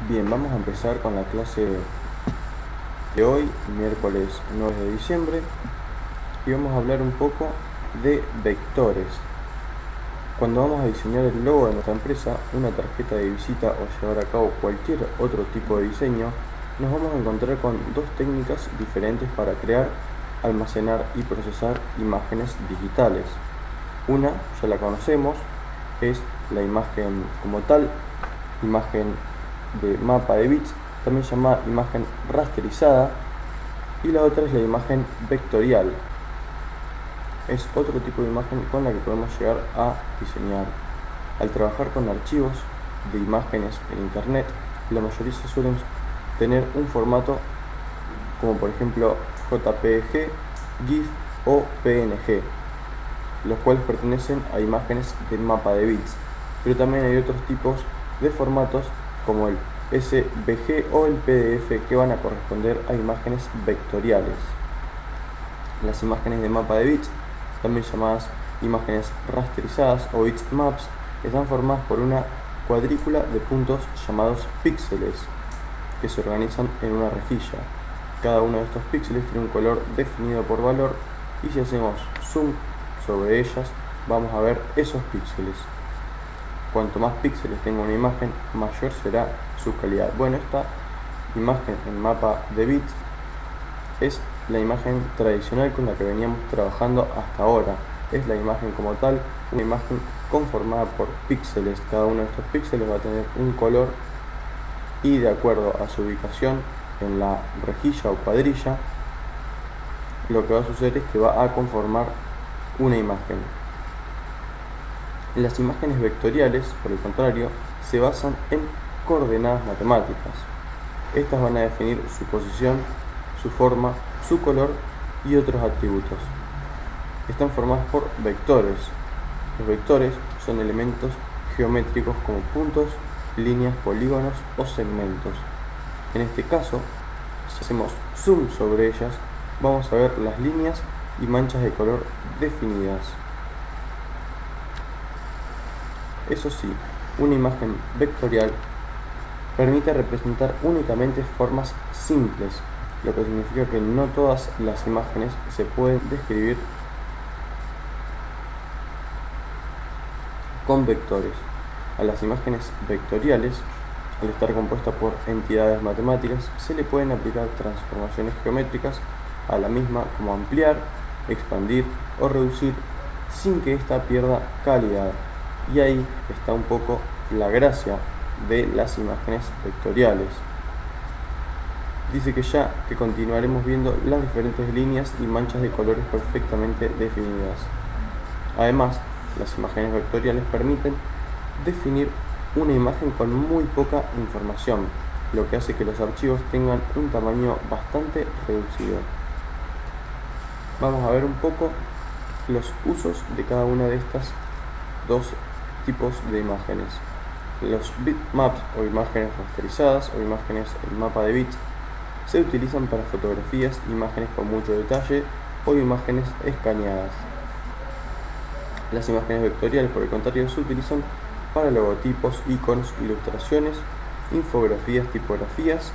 Bien, vamos a empezar con la clase de hoy, miércoles 9 de diciembre, y vamos a hablar un poco de vectores. Cuando vamos a diseñar el logo de nuestra empresa, una tarjeta de visita o llevar a cabo cualquier otro tipo de diseño, nos vamos a encontrar con dos técnicas diferentes para crear, almacenar y procesar imágenes digitales. Una, ya la conocemos, es la imagen como tal, imagen de mapa de bits, también llamada imagen rasterizada, y la otra es la imagen vectorial. Es otro tipo de imagen con la que podemos llegar a diseñar. Al trabajar con archivos de imágenes en internet, la mayoría se suelen tener un formato como por ejemplo JPG, GIF o PNG, los cuales pertenecen a imágenes de mapa de bits, pero también hay otros tipos de formatos como el SVG o el PDF que van a corresponder a imágenes vectoriales. Las imágenes de mapa de bits, también llamadas imágenes rasterizadas o bitmaps, están formadas por una cuadrícula de puntos llamados píxeles que se organizan en una rejilla. Cada uno de estos píxeles tiene un color definido por valor, y si hacemos zoom sobre ellas vamos a ver esos píxeles. Cuanto más píxeles tenga una imagen, mayor será su calidad. Bueno, esta imagen en mapa de bits es la imagen tradicional con la que veníamos trabajando hasta ahora. Es la imagen como tal, una imagen conformada por píxeles. Cada uno de estos píxeles va a tener un color, y de acuerdo a su ubicación en la rejilla o cuadrilla, lo que va a suceder es que va a conformar una imagen. Las imágenes vectoriales, por el contrario, se basan en coordenadas matemáticas. Estas van a definir su posición, su forma, su color y otros atributos. Están formadas por vectores. Los vectores son elementos geométricos como puntos, líneas, polígonos o segmentos. En este caso, si hacemos zoom sobre ellas, vamos a ver las líneas y manchas de color definidas. Eso sí, una imagen vectorial permite representar únicamente formas simples, lo que significa que no todas las imágenes se pueden describir con vectores. A las imágenes vectoriales, al estar compuestas por entidades matemáticas, se le pueden aplicar transformaciones geométricas a la misma, como ampliar, expandir o reducir, sin que ésta pierda calidad. Y ahí está un poco la gracia de las imágenes vectoriales. Dice que continuaremos viendo las diferentes líneas y manchas de colores perfectamente definidas. Además, las imágenes vectoriales permiten definir una imagen con muy poca información, lo que hace que los archivos tengan un tamaño bastante reducido. Vamos a ver un poco los usos de cada una de estas dos tipos de imágenes. Los bitmaps o imágenes rasterizadas o imágenes en mapa de bits se utilizan para fotografías, imágenes con mucho detalle o imágenes escaneadas. Las imágenes vectoriales, por el contrario, se utilizan para logotipos, iconos, ilustraciones, infografías, tipografías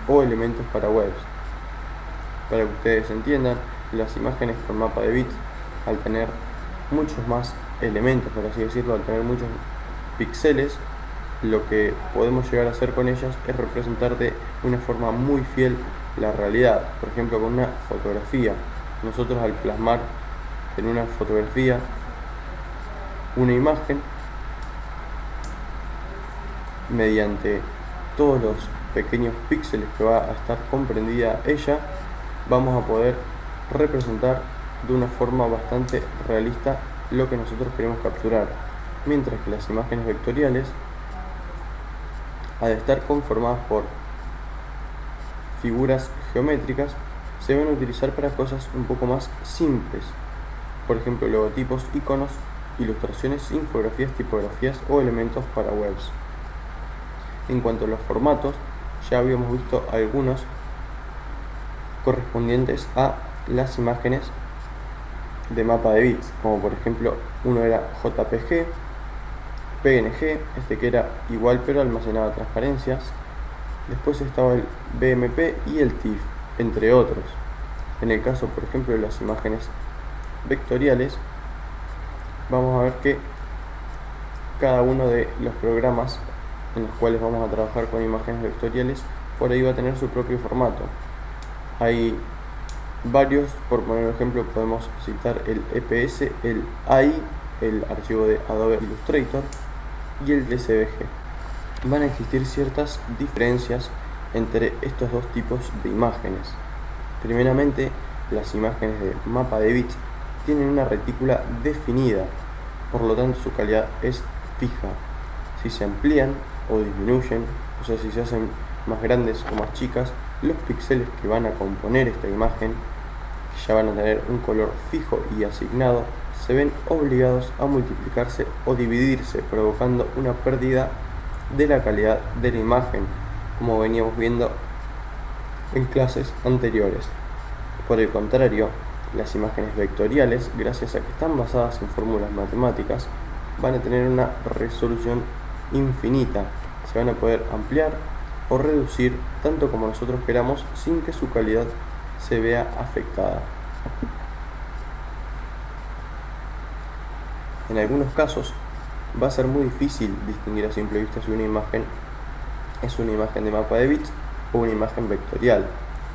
o elementos para webs. Para que ustedes entiendan, las imágenes con mapa de bits, al tener muchos más elementos, por así decirlo, al tener muchos píxeles, lo que podemos llegar a hacer con ellas es representar de una forma muy fiel la realidad. Por ejemplo, con una fotografía, nosotros al plasmar en una fotografía una imagen, mediante todos los pequeños píxeles que va a estar comprendida ella, vamos a poder representar de una forma bastante realista lo que nosotros queremos capturar, mientras que las imágenes vectoriales, al estar conformadas por figuras geométricas, se van a utilizar para cosas un poco más simples, por ejemplo logotipos, iconos, ilustraciones, infografías, tipografías o elementos para webs. En cuanto a los formatos, ya habíamos visto algunos correspondientes a las imágenes de mapa de bits, como por ejemplo uno era JPG, PNG, que era igual pero almacenaba transparencias, Después estaba el BMP y el TIFF, entre otros. En el caso, por ejemplo, de las imágenes vectoriales, vamos a ver que cada uno de los programas en los cuales vamos a trabajar con imágenes vectoriales, por ahí va a tener su propio formato. Hay varios, por poner un ejemplo, podemos citar el EPS, el AI, el archivo de Adobe Illustrator, y el DSVG. Van a existir ciertas diferencias entre estos dos tipos de imágenes. Primeramente, las imágenes de mapa de bits tienen una retícula definida, por lo tanto su calidad es fija. Si se amplían o disminuyen, o sea, si se hacen más grandes o más chicas, los píxeles que van a componer esta imagen, que ya van a tener un color fijo y asignado, se ven obligados a multiplicarse o dividirse, provocando una pérdida de la calidad de la imagen, como veníamos viendo en clases anteriores. Por el contrario, las imágenes vectoriales, gracias a que están basadas en fórmulas matemáticas, van a tener una resolución infinita. Se van a poder ampliar o reducir tanto como nosotros queramos sin que su calidad se vea afectada. En algunos casos va a ser muy difícil distinguir a simple vista si una imagen es una imagen de mapa de bits o una imagen vectorial.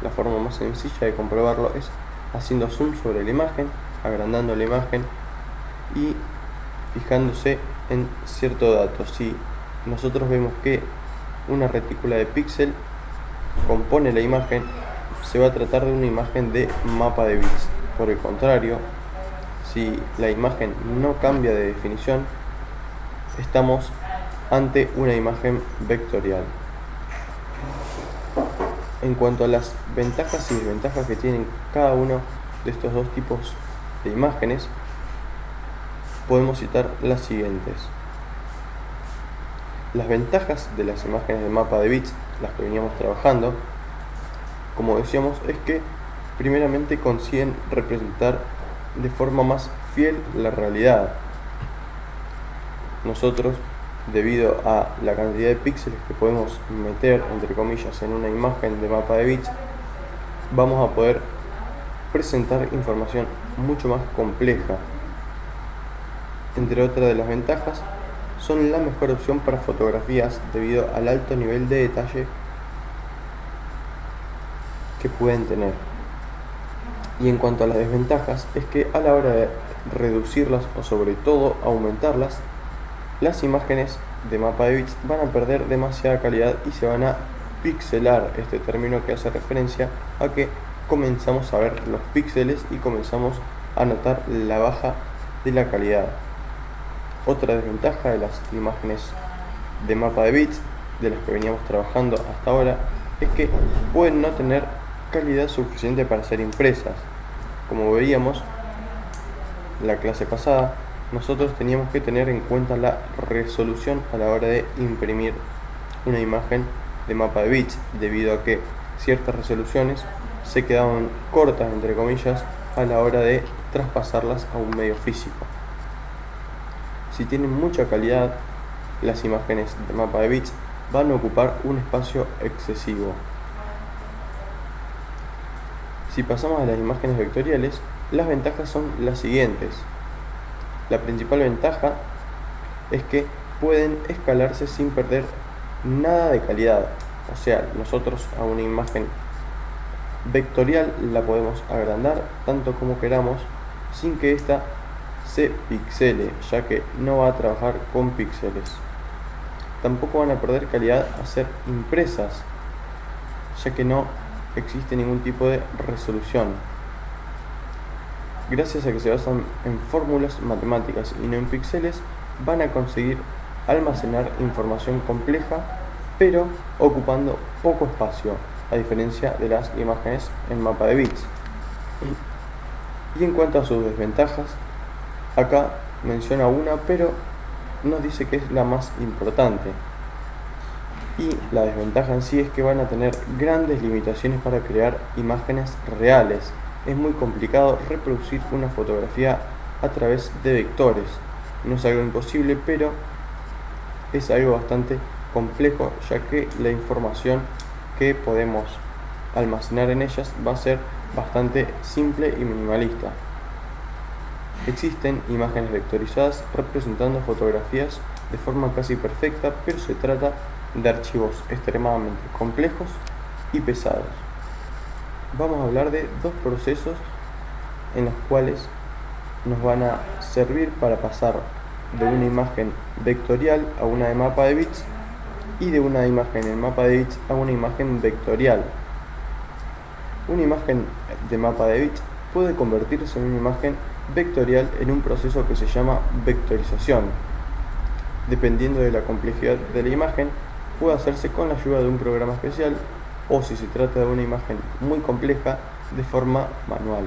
La forma más sencilla de comprobarlo es haciendo zoom sobre la imagen, agrandando la imagen y fijándose en cierto dato. Si nosotros vemos que una retícula de píxel compone la imagen, se va a tratar de una imagen de mapa de bits. Por el contrario, si la imagen no cambia de definición, estamos ante una imagen vectorial. En cuanto a las ventajas y desventajas que tienen cada uno de estos dos tipos de imágenes, podemos citar las siguientes. Las ventajas de las imágenes de mapa de bits, las que veníamos trabajando, como decíamos, es que primeramente consiguen representar de forma más fiel la realidad. Nosotros, debido a la cantidad de píxeles que podemos meter, entre comillas, en una imagen de mapa de bits, vamos a poder presentar información mucho más compleja. Entre otras de las ventajas, son la mejor opción para fotografías debido al alto nivel de detalle que pueden tener. Y en cuanto a las desventajas, es que a la hora de reducirlas o sobre todo aumentarlas, las imágenes de mapa de bits van a perder demasiada calidad y se van a pixelar, este término que hace referencia a que comenzamos a ver los píxeles y comenzamos a notar la baja de la calidad. Otra desventaja de las imágenes de mapa de bits, de las que veníamos trabajando hasta ahora, es que pueden no tener calidad suficiente para ser impresas. Como veíamos en la clase pasada, nosotros teníamos que tener en cuenta la resolución a la hora de imprimir una imagen de mapa de bits, debido a que ciertas resoluciones se quedaban cortas, entre comillas, a la hora de traspasarlas a un medio físico. Si tienen mucha calidad, las imágenes de mapa de bits van a ocupar un espacio excesivo. Si pasamos a las imágenes vectoriales, las ventajas son las siguientes. La principal ventaja es que pueden escalarse sin perder nada de calidad. O sea, nosotros a una imagen vectorial la podemos agrandar tanto como queramos sin que ésta se pixele, ya que no va a trabajar con píxeles. Tampoco van a perder calidad a ser impresas, ya que no existe ningún tipo de resolución. Gracias a que se basan en fórmulas matemáticas y no en píxeles, van a conseguir almacenar información compleja, pero ocupando poco espacio, a diferencia de las imágenes en mapa de bits. Y en cuanto a sus desventajas, acá menciona una, pero nos dice que es la más importante. Y la desventaja en sí es que van a tener grandes limitaciones para crear imágenes reales. Es muy complicado reproducir una fotografía a través de vectores. No es algo imposible, pero es algo bastante complejo, ya que la información que podemos almacenar en ellas va a ser bastante simple y minimalista. Existen imágenes vectorizadas representando fotografías de forma casi perfecta, pero se trata de archivos extremadamente complejos y pesados. Vamos a hablar de dos procesos en los cuales nos van a servir para pasar de una imagen vectorial a una de mapa de bits y de una imagen en mapa de bits a una imagen vectorial. Una imagen de mapa de bits puede convertirse en una imagen vectorial en un proceso que se llama vectorización. Dependiendo de la complejidad de la imagen, puede hacerse con la ayuda de un programa especial o, si se trata de una imagen muy compleja, de forma manual.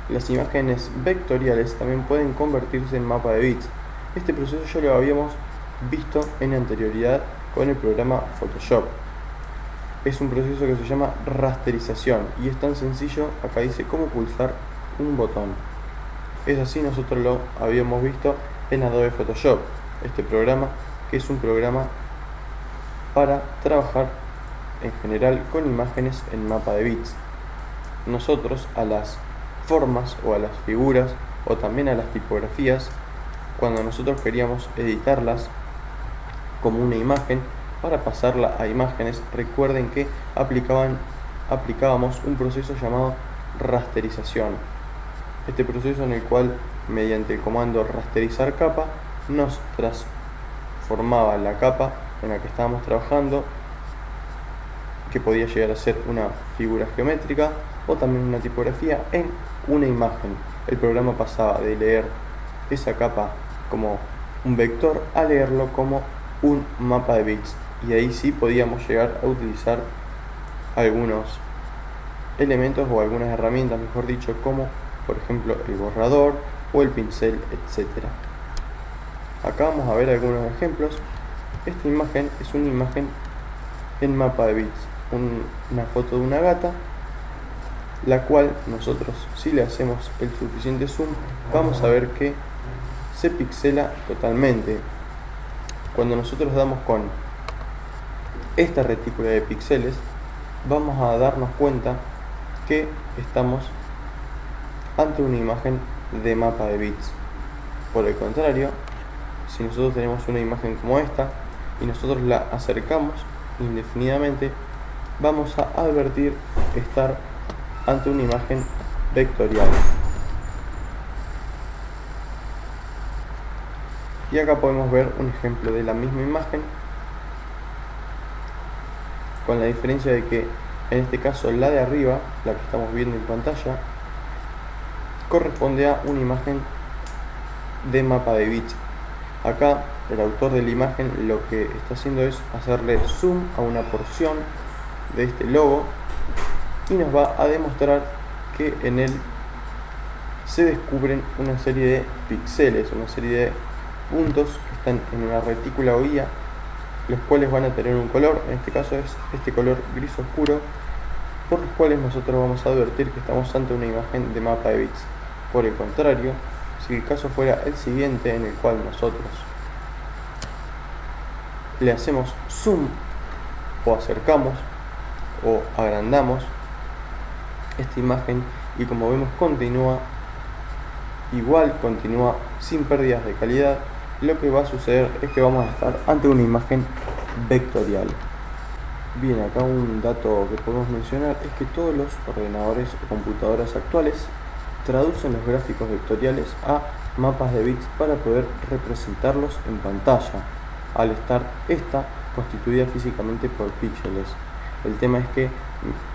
Las imágenes vectoriales también pueden convertirse en mapa de bits. Este proceso ya lo habíamos visto en anterioridad con el programa Photoshop. Es un proceso que se llama rasterización y es tan sencillo, acá dice cómo pulsar un botón. Es así, nosotros lo habíamos visto en Adobe Photoshop, este programa que es un programa para trabajar en general con imágenes en mapa de bits. Nosotros a las formas o a las figuras o también a las tipografías, cuando nosotros queríamos editarlas como una imagen para pasarla a imágenes, recuerden que aplicábamos un proceso llamado rasterización. Este proceso en el cual, mediante el comando rasterizar capa, nos transformaba la capa en la que estábamos trabajando, que podía llegar a ser una figura geométrica o también una tipografía, en una imagen. El programa pasaba de leer esa capa como un vector a leerlo como un mapa de bits, y ahí sí podíamos llegar a utilizar algunos elementos o algunas herramientas, mejor dicho, como por ejemplo el borrador o el pincel, etc. Acá vamos a ver algunos ejemplos. Esta imagen es una imagen en mapa de bits, una foto de una gata, la cual nosotros, si le hacemos el suficiente zoom, vamos a ver que se pixela totalmente. Cuando nosotros damos con esta retícula de píxeles, vamos a darnos cuenta que estamos ante una imagen de mapa de bits. Por el contrario, si nosotros tenemos una imagen como esta y nosotros la acercamos indefinidamente, vamos a advertir estar ante una imagen vectorial. Y acá podemos ver un ejemplo de la misma imagen, con la diferencia de que en este caso la de arriba, la que estamos viendo en pantalla, corresponde a una imagen de mapa de bits. Acá el autor de la imagen lo que está haciendo es hacerle zoom a una porción de este logo y nos va a demostrar que en él se descubren una serie de píxeles, una serie de puntos que están en una retícula o guía, los cuales van a tener un color, en este caso es este color gris oscuro, por los cuales nosotros vamos a advertir que estamos ante una imagen de mapa de bits. Por el contrario, si el caso fuera el siguiente, en el cual nosotros le hacemos zoom o acercamos o agrandamos esta imagen y como vemos continúa sin pérdidas de calidad, lo que va a suceder es que vamos a estar ante una imagen vectorial. Bien, acá un dato que podemos mencionar es que todos los ordenadores o computadoras actuales traducen los gráficos vectoriales a mapas de bits para poder representarlos en pantalla, al estar esta constituida físicamente por píxeles. El tema es que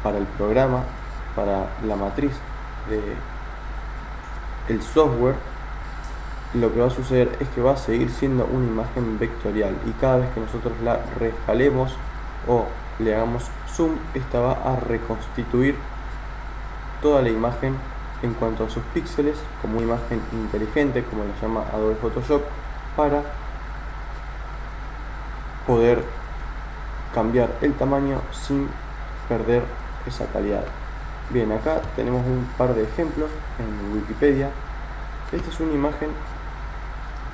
para el programa, para la matriz del software, lo que va a suceder es que va a seguir siendo una imagen vectorial y cada vez que nosotros la reescalemos o le hagamos zoom, esta va a reconstituir toda la imagen en cuanto a sus píxeles como una imagen inteligente, como la llama Adobe Photoshop, para poder cambiar el tamaño sin perder esa calidad. Bien, acá tenemos un par de ejemplos en Wikipedia. Esta es una imagen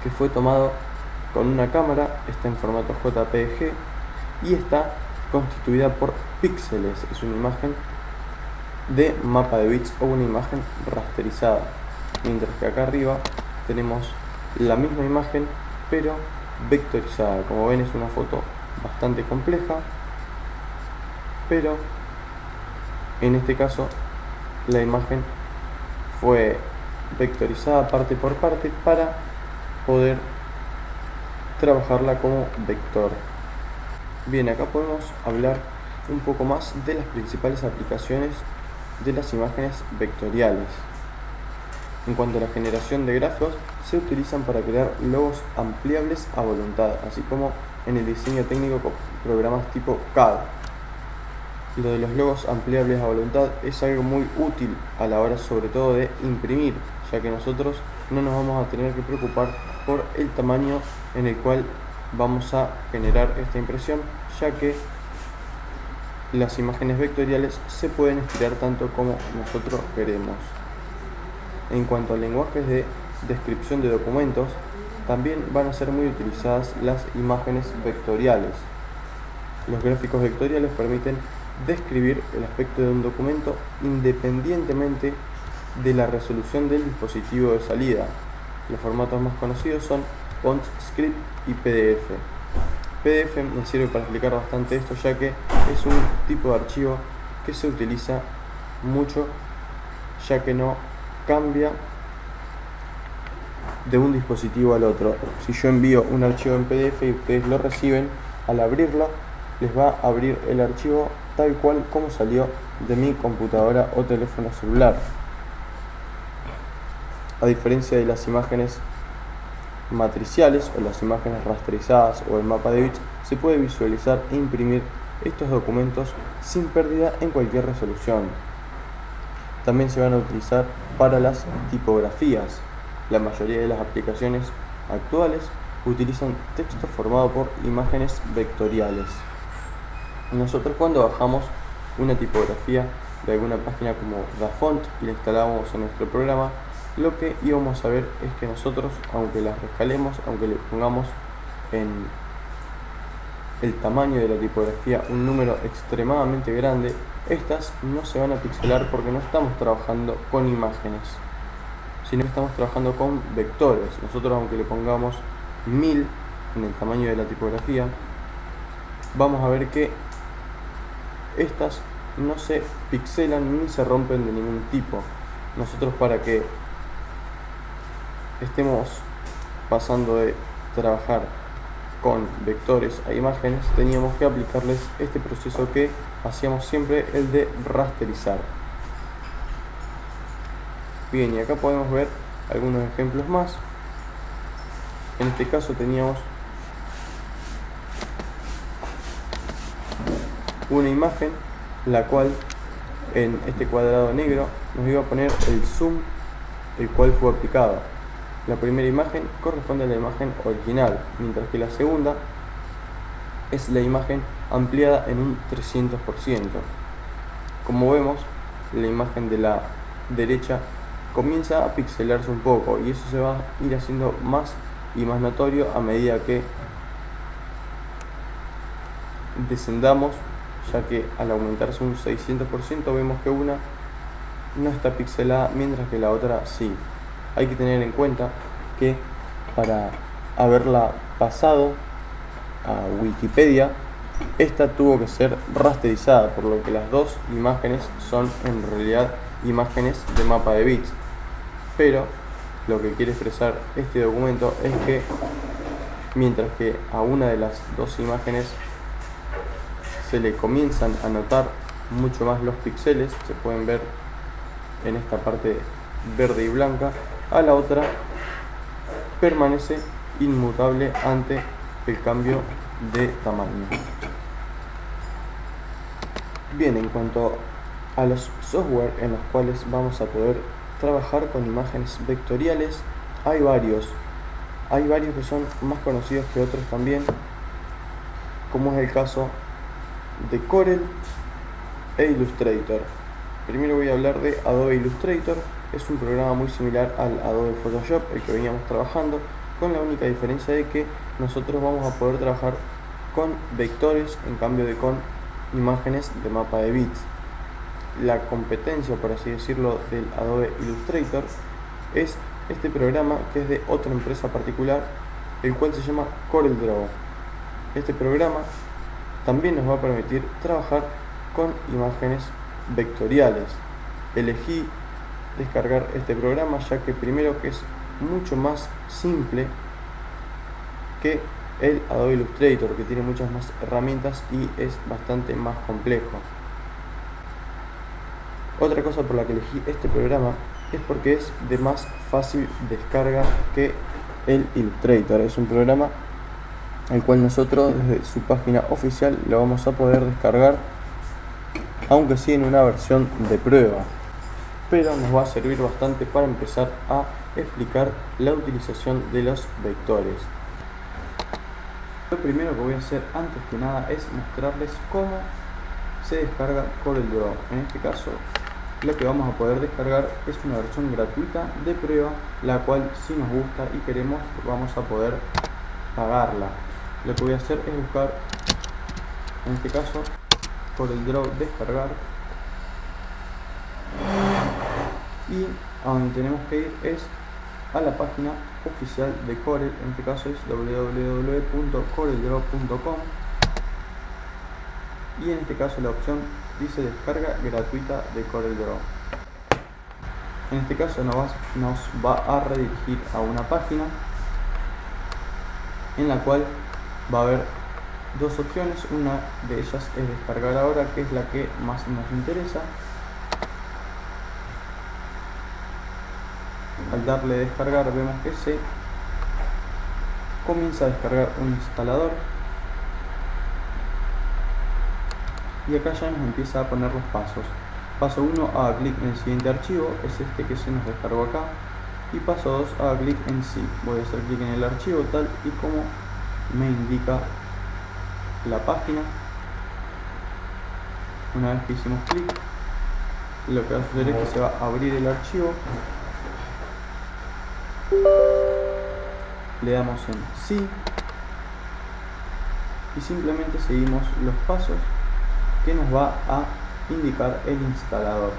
que fue tomado con una cámara, está en formato JPG y está constituida por píxeles, es una imagen de mapa de bits o una imagen rasterizada, mientras que acá arriba tenemos la misma imagen pero vectorizada. Como ven, es una foto bastante compleja, pero en este caso la imagen fue vectorizada parte por parte para poder trabajarla como vector. Bien, acá podemos hablar un poco más de las principales aplicaciones de las imágenes vectoriales. En cuanto a la generación de gráficos, se utilizan para crear logos ampliables a voluntad, así como en el diseño técnico con programas tipo CAD. Lo de los logos ampliables a voluntad es algo muy útil a la hora sobre todo de imprimir, ya que nosotros no nos vamos a tener que preocupar por el tamaño en el cual vamos a generar esta impresión, ya que las imágenes vectoriales se pueden estirar tanto como nosotros queremos. En cuanto a lenguajes de descripción de documentos, también van a ser muy utilizadas las imágenes vectoriales. Los gráficos vectoriales permiten describir el aspecto de un documento independientemente de la resolución del dispositivo de salida. Los formatos más conocidos son font, script y PDF. PDF me sirve para explicar bastante esto, ya que es un tipo de archivo que se utiliza mucho, ya que no cambia de un dispositivo al otro. Si yo envío un archivo en PDF y ustedes lo reciben, al abrirlo les va a abrir el archivo tal cual como salió de mi computadora o teléfono celular. A diferencia de las imágenes matriciales o las imágenes rasterizadas o el mapa de bits, se puede visualizar e imprimir estos documentos sin pérdida en cualquier resolución. También se van a utilizar para las tipografías. La mayoría de las aplicaciones actuales utilizan texto formado por imágenes vectoriales. Nosotros, cuando bajamos una tipografía de alguna página como DaFont y la instalamos en nuestro programa, lo que íbamos a ver es que nosotros, aunque las rescalemos, aunque le pongamos en el tamaño de la tipografía un número extremadamente grande, estas no se van a pixelar porque no estamos trabajando con imágenes, sino que estamos trabajando con vectores. Nosotros, aunque le pongamos 1000 en el tamaño de la tipografía, vamos a ver que estas no se pixelan ni se rompen de ningún tipo. Nosotros, para que estemos pasando de trabajar con vectores a imágenes, teníamos que aplicarles este proceso que hacíamos siempre, el de rasterizar. Bien, y acá podemos ver algunos ejemplos más. En este caso teníamos una imagen, la cual en este cuadrado negro nos iba a poner el zoom el cual fue aplicado. La primera imagen corresponde a la imagen original, mientras que la segunda es la imagen ampliada en un 300%. Como vemos, la imagen de la derecha comienza a pixelarse un poco, y eso se va a ir haciendo más y más notorio a medida que descendamos, ya que al aumentarse un 600% vemos que una no está pixelada mientras que la otra sí. Hay que tener en cuenta que para haberla pasado a Wikipedia, esta tuvo que ser rasterizada, por lo que las dos imágenes son en realidad imágenes de mapa de bits. Pero lo que quiere expresar este documento es que mientras que a una de las dos imágenes se le comienzan a notar mucho más los píxeles, se pueden ver en esta parte verde y blanca, a la otra permanece inmutable ante el cambio de tamaño. Bien, en cuanto a los software en los cuales vamos a poder trabajar con imágenes vectoriales, hay varios que son más conocidos que otros también, como es el caso de Corel e Illustrator. Primero voy a hablar de Adobe Illustrator. Es un programa muy similar al Adobe Photoshop, el que veníamos trabajando, con la única diferencia de que nosotros vamos a poder trabajar con vectores en cambio de con imágenes de mapa de bits. La competencia, por así decirlo, del Adobe Illustrator es este programa que es de otra empresa particular, el cual se llama CorelDRAW. Este programa también nos va a permitir trabajar con imágenes vectoriales. Elegí descargar este programa ya que primero que es mucho más simple que el Adobe Illustrator, que tiene muchas más herramientas y es bastante más complejo. Otra cosa por la que elegí este programa es porque es de más fácil descarga que el Illustrator. Es un programa el cual nosotros desde su página oficial lo vamos a poder descargar, aunque sí en una versión de prueba, pero nos va a servir bastante para empezar a explicar la utilización de los vectores. Lo primero que voy a hacer antes que nada es mostrarles cómo se descarga CorelDRAW. En este caso lo que vamos a poder descargar es una versión gratuita de prueba, la cual si nos gusta y queremos vamos a poder pagarla. Lo que voy a hacer es buscar, en este caso, CorelDRAW descargar, y a donde tenemos que ir es a la página oficial de Corel. En este caso es www.coreldraw.com, y en este caso la opción dice descarga gratuita de CorelDRAW. En este caso nos va a redirigir a una página en la cual va a haber dos opciones. Una de ellas es descargar ahora, que es la que más nos interesa. Al darle descargar vemos que se comienza a descargar un instalador, y acá ya nos empieza a poner los pasos. Paso 1, haga clic en el siguiente archivo, es este que se nos descargó acá. Y paso 2, haga clic en sí. Voy a hacer clic en el archivo tal y como me indica la página. Una vez que hicimos clic, lo que va a suceder es que se va a abrir el archivo. Le damos en sí y simplemente seguimos los pasos que nos va a indicar el instalador.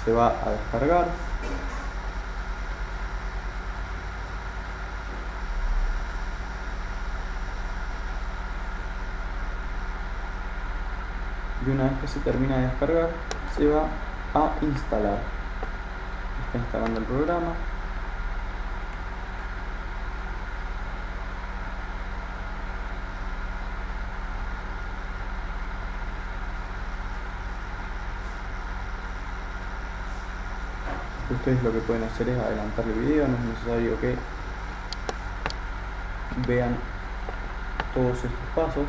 Se va a descargar. Y una vez que se termina de descargar, se va a instalar. Está instalando el programa. Ustedes lo que pueden hacer es adelantar el video, no es necesario que vean todos estos pasos.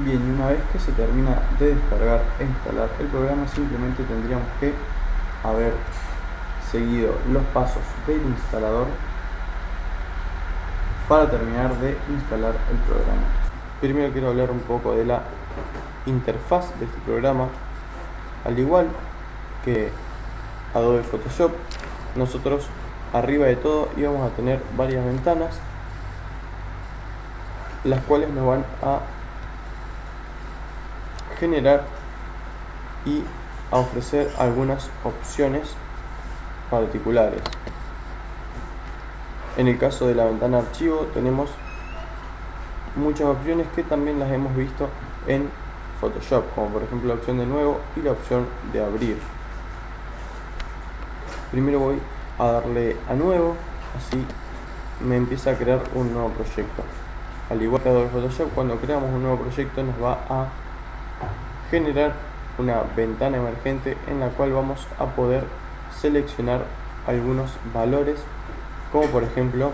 Bien, y una vez que se termina de descargar e instalar el programa, simplemente tendríamos que haber seguido los pasos del instalador para terminar de instalar el programa. Primero quiero hablar un poco de la interfaz de este programa. Al igual que Adobe Photoshop, nosotros arriba de todo íbamos a tener varias ventanas, las cuales nos van a generar y a ofrecer algunas opciones particulares. En el caso de la ventana archivo tenemos muchas opciones que también las hemos visto en Photoshop, como por ejemplo la opción de nuevo y la opción de abrir. Primero voy a darle a nuevo, así me empieza a crear un nuevo proyecto. Al igual que Adobe Photoshop, cuando creamos un nuevo proyecto nos va a generar una ventana emergente en la cual vamos a poder seleccionar algunos valores, como por ejemplo,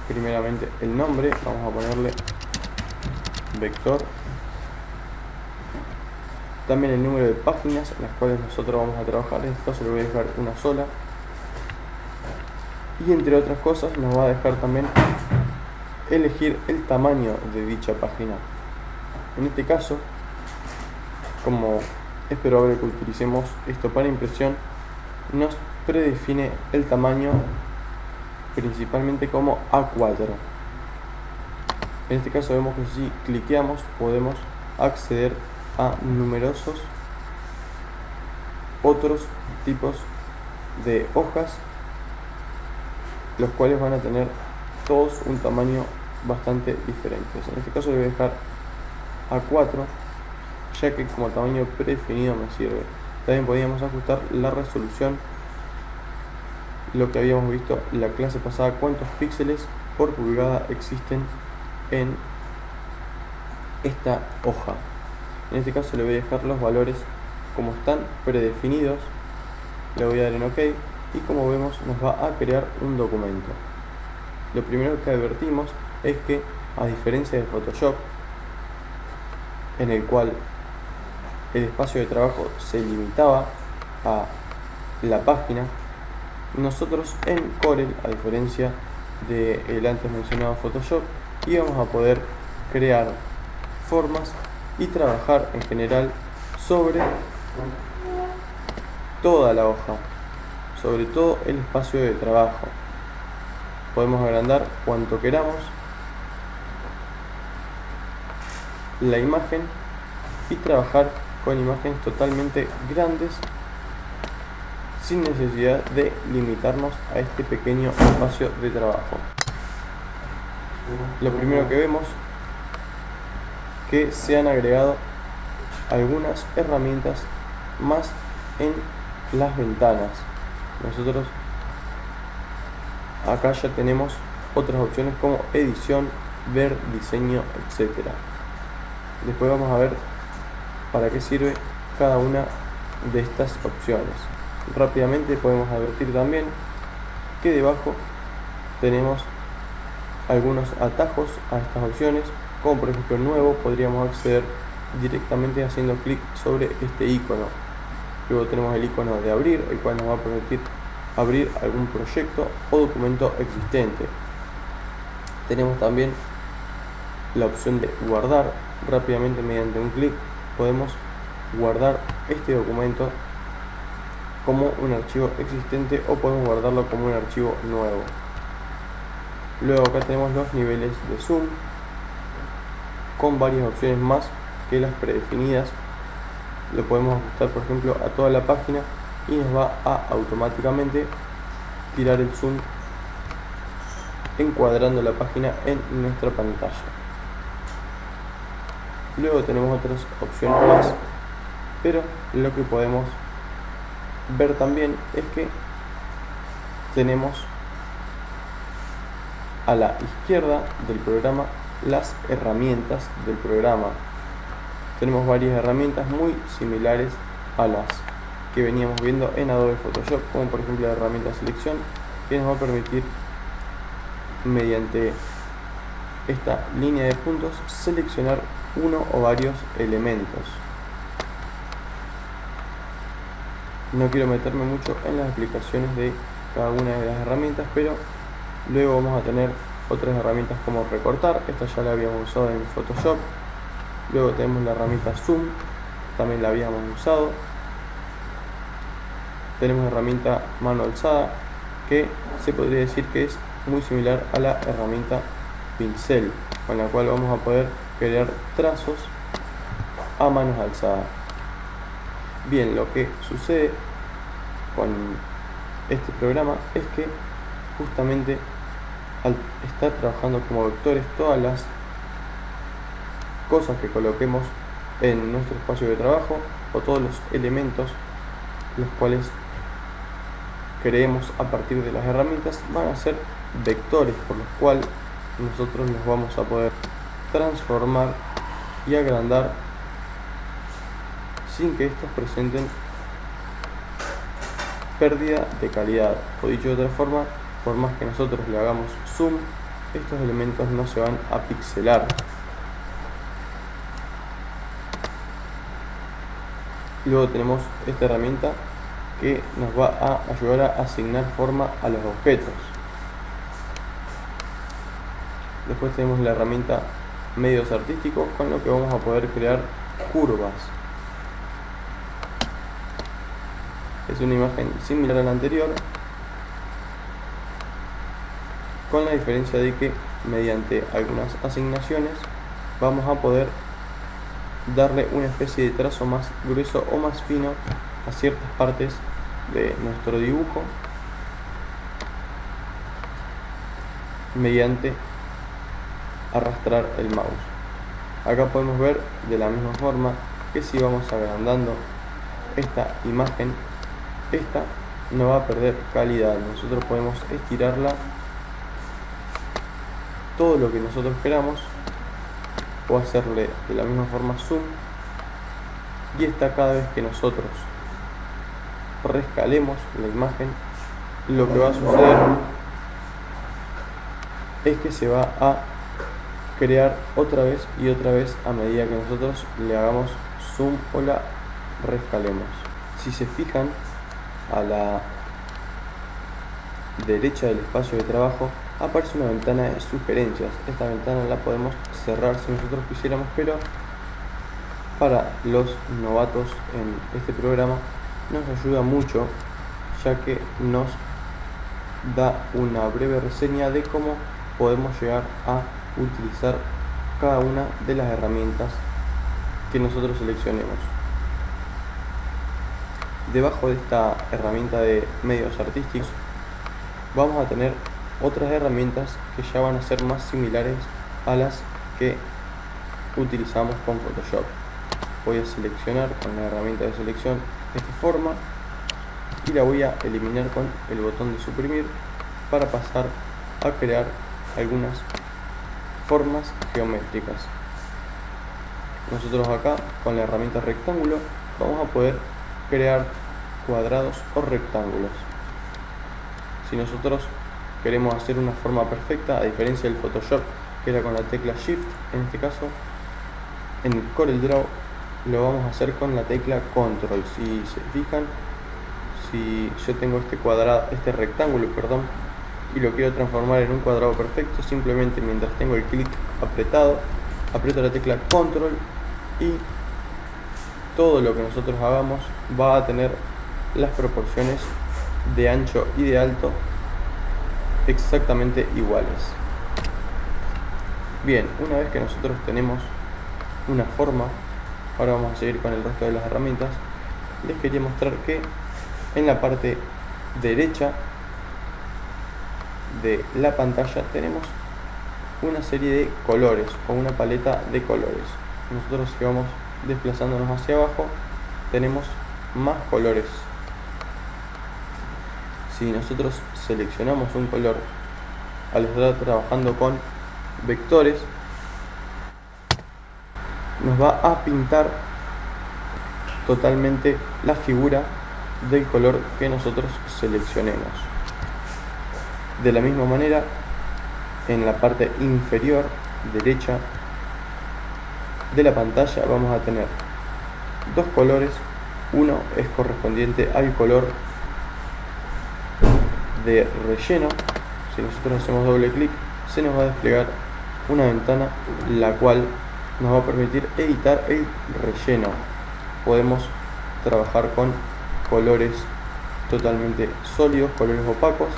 primeramente el nombre, vamos a ponerle vector, también el número de páginas en las cuales nosotros vamos a trabajar, en este caso le voy a dejar una sola, y entre otras cosas nos va a dejar también elegir el tamaño de dicha página. En este caso, como es probable que utilicemos esto para impresión, nos predefine el tamaño principalmente como A4. En este caso vemos que si cliqueamos podemos acceder a numerosos otros tipos de hojas, los cuales van a tener todos un tamaño bastante diferente. En este caso le voy a dejar A4, ya que como tamaño predefinido me sirve. También podíamos ajustar la resolución, lo que habíamos visto en la clase pasada, cuántos píxeles por pulgada existen en esta hoja. En este caso le voy a dejar los valores como están predefinidos, le voy a dar en OK y como vemos nos va a crear un documento. Lo primero que advertimos es que, a diferencia de Photoshop, en el cual el espacio de trabajo se limitaba a la página, nosotros en Corel, a diferencia del antes mencionado Photoshop, íbamos a poder crear formas y trabajar en general sobre toda la hoja, sobre todo el espacio de trabajo. Podemos agrandar cuanto queramos la imagen y trabajar con imágenes totalmente grandes sin necesidad de limitarnos a este pequeño espacio de trabajo. Lo primero que vemos que se han agregado algunas herramientas más en las ventanas. Nosotros acá ya tenemos otras opciones como edición, ver, diseño, etc. Después vamos a ver para qué sirve cada una de estas opciones. Rápidamente podemos advertir también que debajo tenemos algunos atajos a estas opciones, como por ejemplo nuevo, podríamos acceder directamente haciendo clic sobre este icono. Luego tenemos el icono de abrir, el cual nos va a permitir abrir algún proyecto o documento existente. Tenemos también la opción de guardar. Rápidamente mediante un clic podemos guardar este documento como un archivo existente o podemos guardarlo como un archivo nuevo. Luego acá tenemos los niveles de zoom con varias opciones más que las predefinidas. Lo podemos ajustar por ejemplo a toda la página y nos va a automáticamente tirar el zoom encuadrando la página en nuestra pantalla. Luego tenemos otras opciones más, pero lo que podemos ver también es que tenemos a la izquierda del programa las herramientas del programa. Tenemos varias herramientas muy similares a las que veníamos viendo en Adobe Photoshop, como por ejemplo la herramienta selección, que nos va a permitir mediante esta línea de puntos seleccionar uno o varios elementos. No quiero meterme mucho en las explicaciones de cada una de las herramientas, pero luego vamos a tener otras herramientas como recortar. Esta ya la habíamos usado en Photoshop. Luego tenemos la herramienta Zoom, también la habíamos usado. Tenemos la herramienta mano alzada, que se podría decir que es muy similar a la herramienta pincel, con la cual vamos a poder crear trazos a manos alzadas. Bien, lo que sucede con este programa es que justamente al estar trabajando como vectores, todas las cosas que coloquemos en nuestro espacio de trabajo o todos los elementos los cuales creemos a partir de las herramientas van a ser vectores, por los cuales nosotros los vamos a poder transformar y agrandar sin que estos presenten pérdida de calidad, o dicho de otra forma, por más que nosotros le hagamos zoom, estos elementos no se van a pixelar. Luego tenemos esta herramienta que nos va a ayudar a asignar forma a los objetos. Después tenemos la herramienta medios artísticos, con lo que vamos a poder crear curvas. Es una imagen similar a la anterior, con la diferencia de que mediante algunas asignaciones vamos a poder darle una especie de trazo más grueso o más fino a ciertas partes de nuestro dibujo mediante arrastrar el mouse. Acá podemos ver de la misma forma que si vamos agrandando esta imagen, esta no va a perder calidad. Nosotros podemos estirarla todo lo que nosotros queramos o hacerle de la misma forma zoom, y esta, cada vez que nosotros rescalemos la imagen, lo que va a suceder es que se va a crear otra vez y otra vez a medida que nosotros le hagamos zoom o la rescalemos. Si se fijan, a la derecha del espacio de trabajo aparece una ventana de sugerencias. Esta ventana la podemos cerrar si nosotros quisiéramos, pero para los novatos en este programa nos ayuda mucho, ya que nos da una breve reseña de cómo podemos llegar a utilizar cada una de las herramientas que nosotros seleccionemos. Debajo de esta herramienta de medios artísticos vamos a tener otras herramientas que ya van a ser más similares a las que utilizamos con Photoshop. Voy a seleccionar con la herramienta de selección esta forma y la voy a eliminar con el botón de suprimir para pasar a crear algunas formas geométricas. Nosotros acá con la herramienta rectángulo vamos a poder crear cuadrados o rectángulos. Si nosotros queremos hacer una forma perfecta, a diferencia del Photoshop que era con la tecla Shift, en este caso en el CorelDRAW lo vamos a hacer con la tecla Control. Si se fijan, si yo tengo este rectángulo, y lo quiero transformar en un cuadrado perfecto, simplemente mientras tengo el clic apretado, aprieto la tecla Control y todo lo que nosotros hagamos va a tener las proporciones de ancho y de alto exactamente iguales. Bien, una vez que nosotros tenemos una forma, ahora vamos a seguir con el resto de las herramientas. Les quería mostrar que en la parte derecha de la pantalla tenemos una serie de colores o una paleta de colores. Nosotros, si vamos desplazándonos hacia abajo, tenemos más colores. Si nosotros seleccionamos un color al estar trabajando con vectores, nos va a pintar totalmente la figura del color que nosotros seleccionemos. De la misma manera, en la parte inferior derecha de la pantalla vamos a tener dos colores. Uno es correspondiente al color de relleno. Si nosotros hacemos doble clic, se nos va a desplegar una ventana la cual nos va a permitir editar el relleno. Podemos trabajar con colores totalmente sólidos, colores opacos.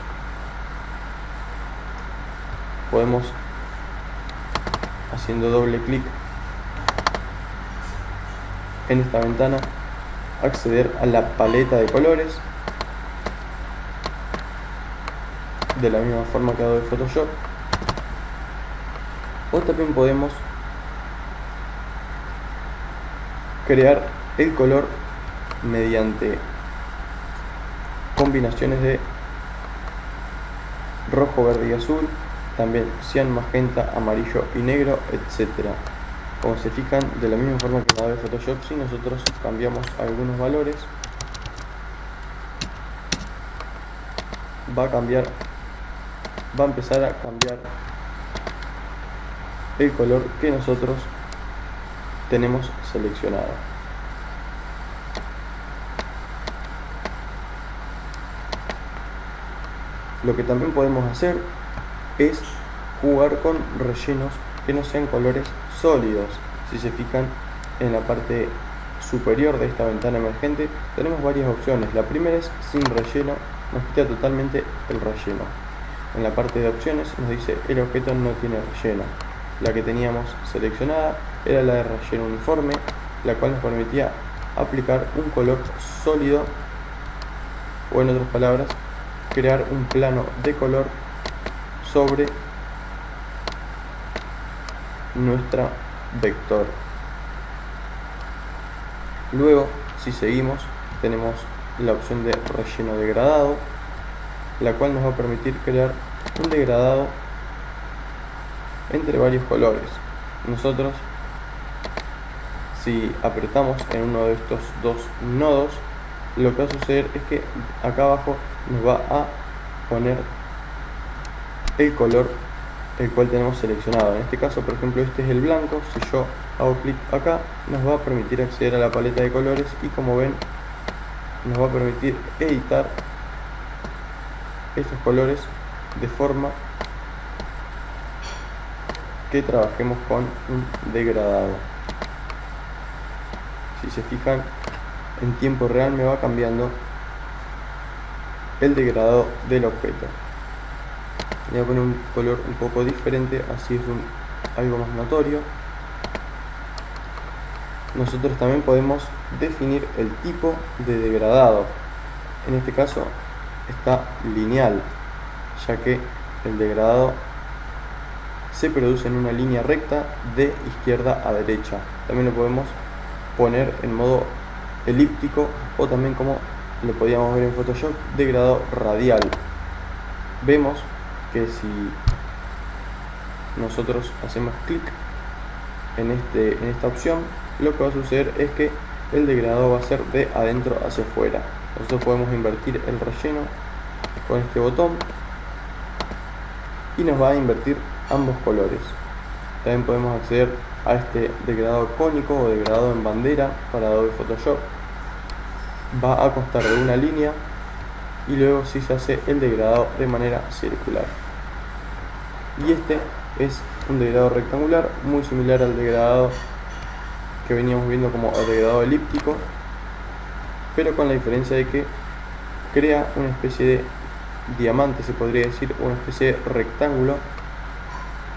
Podemos, haciendo doble clic en esta ventana, acceder a la paleta de colores de la misma forma que Adobe Photoshop. O también podemos crear el color mediante combinaciones de rojo, verde y azul, también cian, magenta, amarillo y negro, etc. Como se fijan, de la misma forma que en Adobe Photoshop, si nosotros cambiamos algunos valores, va a empezar a cambiar el color que nosotros tenemos seleccionado. Lo que también podemos hacer es jugar con rellenos que no sean colores sólidos. Si se fijan, en la parte superior de esta ventana emergente tenemos varias opciones. La primera es sin relleno, nos quita totalmente el relleno. En la parte de opciones nos dice el objeto no tiene relleno. La que teníamos seleccionada era la de relleno uniforme, la cual nos permitía aplicar un color sólido, o en otras palabras, crear un plano de color sobre nuestra vector. Luego, si seguimos, tenemos la opción de relleno degradado, la cual nos va a permitir crear un degradado entre varios colores. Nosotros, si apretamos en uno de estos dos nodos, lo que va a suceder es que acá abajo nos va a poner el color el cual tenemos seleccionado. En este caso, por ejemplo, este es el blanco. Si yo hago clic acá, nos va a permitir acceder a la paleta de colores y, como ven, nos va a permitir editar estos colores de forma que trabajemos con un degradado. Si se fijan, en tiempo real me va cambiando el degradado del objeto. Le voy a poner un color un poco diferente, así es algo más notorio. Nosotros también podemos definir el tipo de degradado. En este caso está lineal, ya que el degradado se produce en una línea recta de izquierda a derecha. También lo podemos poner en modo elíptico, o también, como lo podíamos ver en Photoshop, degradado radial. Vemos que si nosotros hacemos clic en esta opción, lo que va a suceder es que el degradado va a ser de adentro hacia afuera. Nosotros podemos invertir el relleno con este botón y nos va a invertir ambos colores. También podemos acceder a este degradado cónico o degradado en bandera para Adobe Photoshop. Va a constar de una línea y luego sí se hace el degradado de manera circular. Y este es un degradado rectangular, muy similar al degradado que veníamos viendo como el degradado elíptico, pero con la diferencia de que crea una especie de diamante, se podría decir, una especie de rectángulo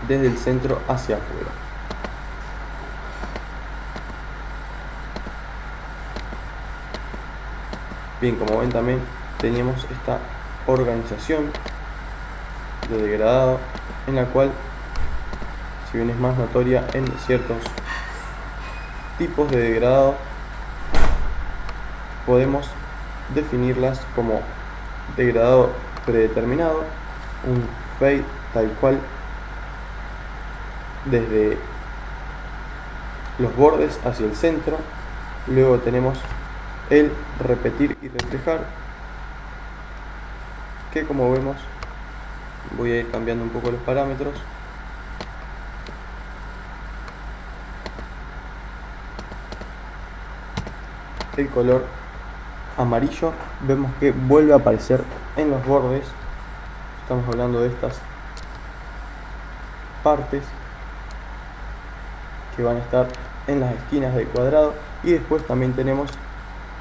desde el centro hacia afuera. Bien, como ven, también teníamos esta organización de degradado, en la cual, si bien es más notoria en ciertos tipos de degradado, podemos definirlas como degradado predeterminado, un fade tal cual desde los bordes hacia el centro. Luego tenemos el repetir y reflejar, que, como vemos, voy a ir cambiando un poco los parámetros. el color amarillo, vemos que vuelve a aparecer en los bordes. Estamos hablando de estas partes que van a estar en las esquinas del cuadrado, y después también tenemos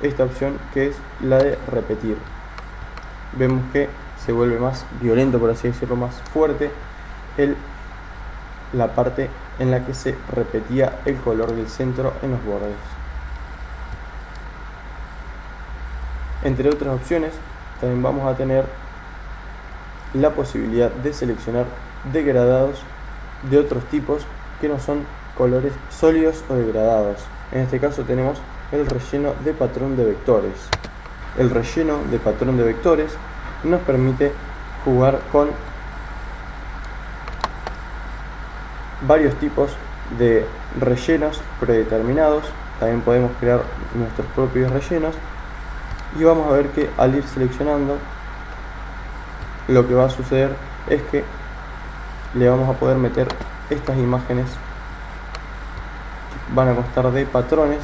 esta opción que es la de repetir. Vemos que se vuelve más violento, por así decirlo, más fuerte la parte en la que se repetía el color del centro en los bordes. Entre otras opciones, también vamos a tener la posibilidad de seleccionar degradados de otros tipos que no son colores sólidos o degradados. En este caso tenemos el relleno de patrón de vectores. El relleno de patrón de vectores nos permite jugar con varios tipos de rellenos predeterminados. También podemos crear nuestros propios rellenos, y vamos a ver que al ir seleccionando, lo que va a suceder es que le vamos a poder meter estas imágenes que van a constar de patrones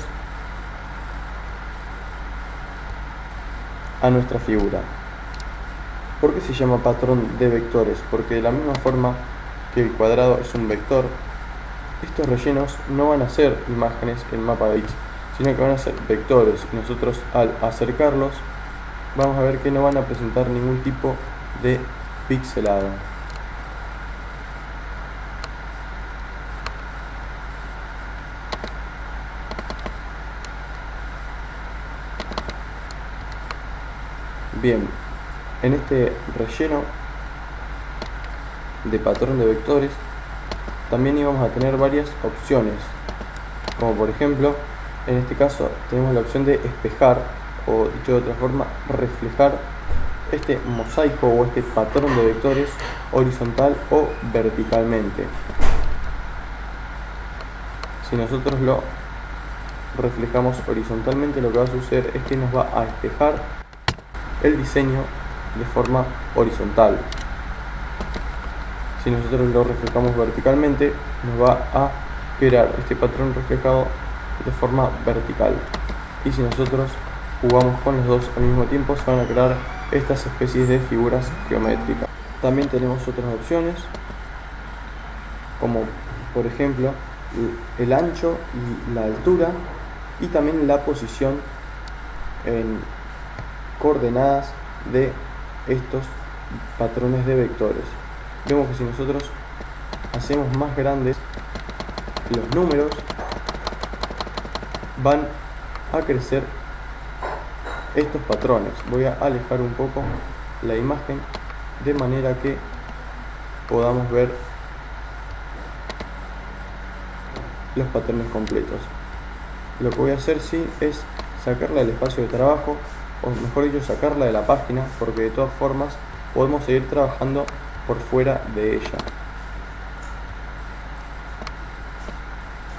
a nuestra figura. ¿Por qué se llama patrón de vectores? Porque de la misma forma que el cuadrado es un vector, estos rellenos no van a ser imágenes en mapa de X, sino que van a ser vectores, y nosotros al acercarlos vamos a ver que no van a presentar ningún tipo de pixelado. Bien, en este relleno de patrón de vectores también íbamos a tener varias opciones, como por ejemplo, en este caso tenemos la opción de espejar, o dicho de otra forma, reflejar este mosaico o este patrón de vectores horizontal o verticalmente. Si nosotros lo reflejamos horizontalmente, lo que va a suceder es que nos va a espejar el diseño de forma horizontal. Si nosotros lo reflejamos verticalmente, nos va a crear este patrón reflejado de forma vertical. Y si nosotros jugamos con los dos al mismo tiempo, se van a crear estas especies de figuras geométricas. También tenemos otras opciones, como por ejemplo el ancho y la altura, y también la posición en coordenadas de estos patrones de vectores. Vemos que si nosotros hacemos más grandes los números, van a crecer estos patrones. Voy a alejar un poco la imagen de manera que podamos ver los patrones completos. Lo que voy a hacer es sacarla del espacio de trabajo, o mejor dicho, sacarla de la página, porque de todas formas podemos seguir trabajando por fuera de ella.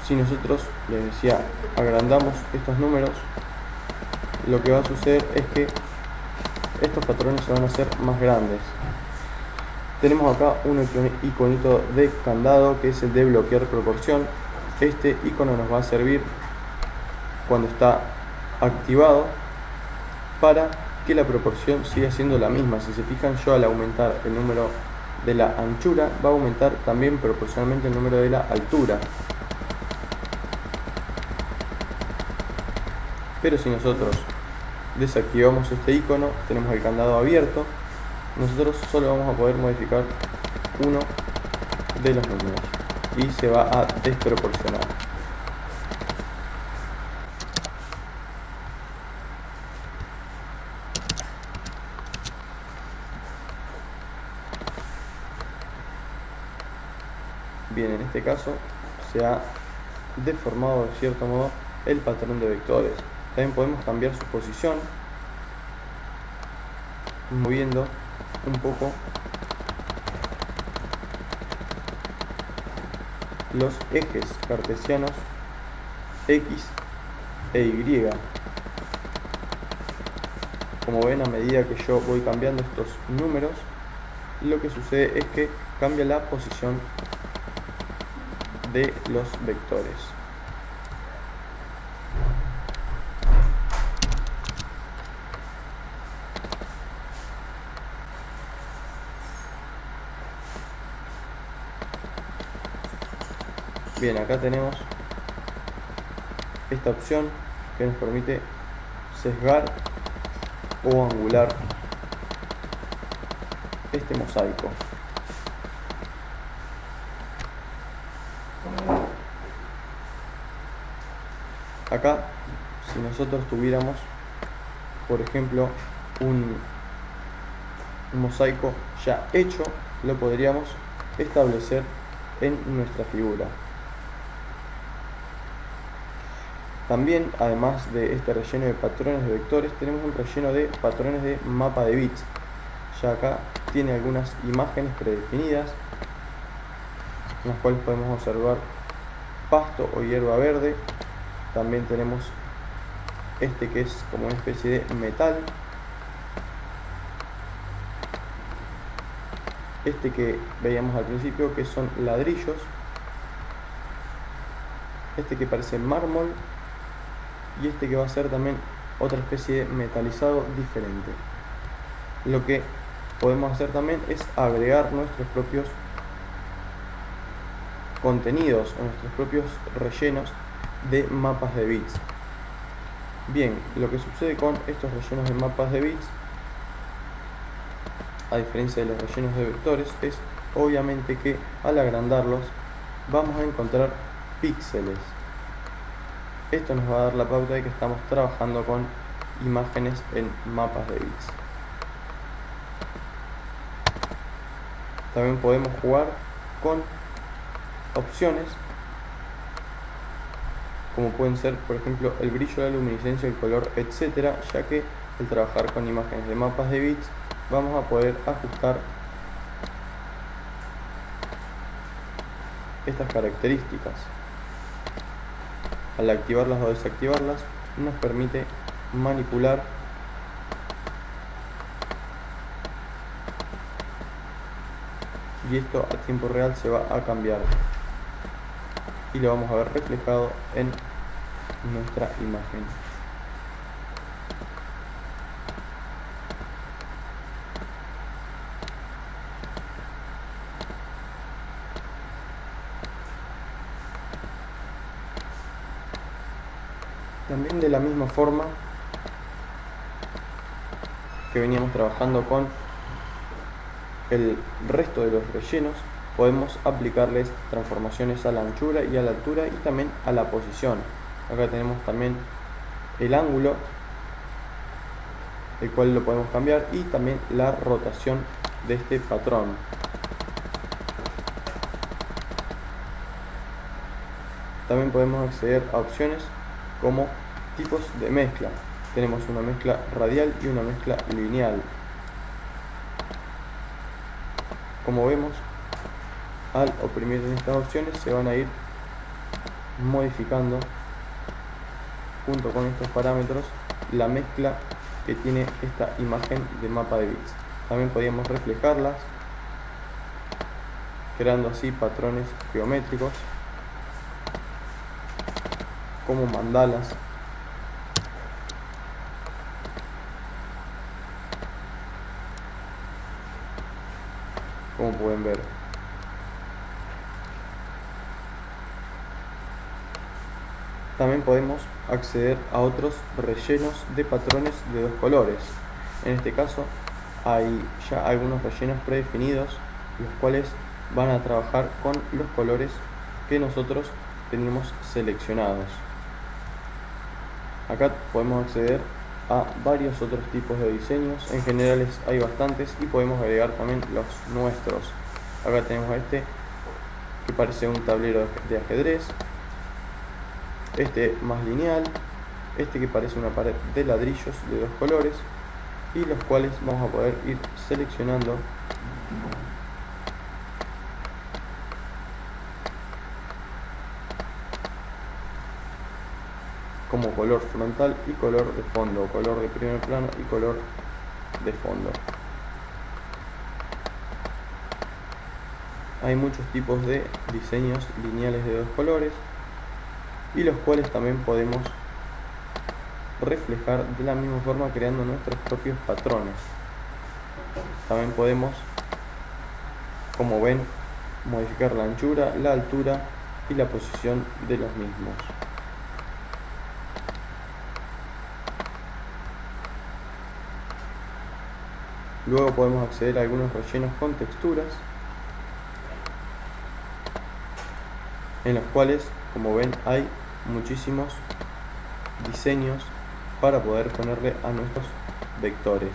Si nosotros, les decía, agrandamos estos números, lo que va a suceder es que estos patrones se van a hacer más grandes. Tenemos acá un iconito de candado que es el de bloquear proporción. Este icono nos va a servir cuando está activado para que la proporción siga siendo la misma. Si se fijan, yo al aumentar el número de la anchura, va a aumentar también proporcionalmente el número de la altura. Pero si nosotros desactivamos este icono, tenemos el candado abierto, nosotros solo vamos a poder modificar uno de los números y se va a desproporcionar. Bien, en este caso se ha deformado de cierto modo el patrón de vectores. También podemos cambiar su posición moviendo un poco los ejes cartesianos X e Y. Como ven, a medida que yo voy cambiando estos números, lo que sucede es que cambia la posición de los vectores. Bien, acá tenemos esta opción que nos permite sesgar o angular este mosaico. Acá, si nosotros tuviéramos, por ejemplo, un mosaico ya hecho, lo podríamos establecer en nuestra figura. También, además de este relleno de patrones de vectores, tenemos un relleno de patrones de mapa de bits. Ya acá tiene algunas imágenes predefinidas, en las cuales podemos observar pasto o hierba verde. También tenemos este que es como una especie de metal. Este que veíamos al principio que son ladrillos. Este que parece mármol. Y este que va a ser también otra especie de metalizado diferente. Lo que podemos hacer también es agregar nuestros propios contenidos o nuestros propios rellenos de mapas de bits. Bien, lo que sucede con estos rellenos de mapas de bits, a diferencia de los rellenos de vectores, es obviamente que al agrandarlos vamos a encontrar píxeles. Esto nos va a dar la pauta de que estamos trabajando con imágenes en mapas de bits. También podemos jugar con opciones como pueden ser, por ejemplo, el brillo, la luminiscencia, el color, etcétera, ya que al trabajar con imágenes de mapas de bits vamos a poder ajustar estas características. Al activarlas o desactivarlas nos permite manipular y esto a tiempo real se va a cambiar y lo vamos a ver reflejado en nuestra imagen. También de la misma forma que veníamos trabajando con el resto de los rellenos, podemos aplicarles transformaciones a la anchura y a la altura y también a la posición. Acá tenemos también el ángulo, el cual lo podemos cambiar, y también la rotación de este patrón. También podemos acceder a opciones como tipos de mezcla. Tenemos una mezcla radial y una mezcla lineal. Como vemos, al oprimir en estas opciones se van a ir modificando junto con estos parámetros la mezcla que tiene esta imagen de mapa de bits. También podríamos reflejarlas creando así patrones geométricos como mandalas. Como pueden ver. También podemos acceder a otros rellenos de patrones de dos colores. En este caso hay ya algunos rellenos predefinidos, los cuales van a trabajar con los colores que nosotros teníamos seleccionados. Acá podemos acceder a varios otros tipos de diseños. En general hay bastantes y podemos agregar también los nuestros. Acá tenemos este que parece un tablero de ajedrez, este más lineal, este que parece una pared de ladrillos de dos colores, y los cuales vamos a poder ir seleccionando como color frontal y color de fondo, color de primer plano y color de fondo. Hay muchos tipos de diseños lineales de dos colores y los cuales también podemos reflejar de la misma forma creando nuestros propios patrones. También podemos, como ven, modificar la anchura, la altura y la posición de los mismos. Luego podemos acceder a algunos rellenos con texturas, en los cuales, como ven, hay muchísimos diseños para poder ponerle a nuestros vectores.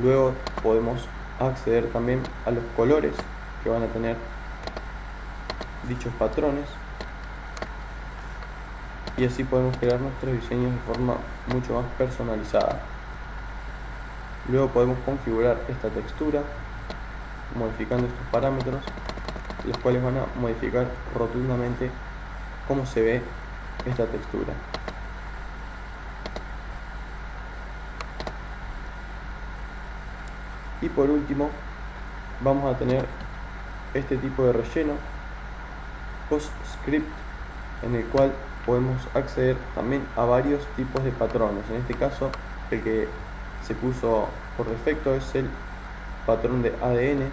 Luego podemos acceder también a los colores que van a tener dichos patrones, y así podemos crear nuestros diseños de forma mucho más personalizada. Luego podemos configurar esta textura modificando estos parámetros, los cuales van a modificar rotundamente cómo se ve esta textura. Y por último vamos a tener este tipo de relleno PostScript, en el cual podemos acceder también a varios tipos de patrones. En este caso, el que se puso por defecto es el patrón de ADN.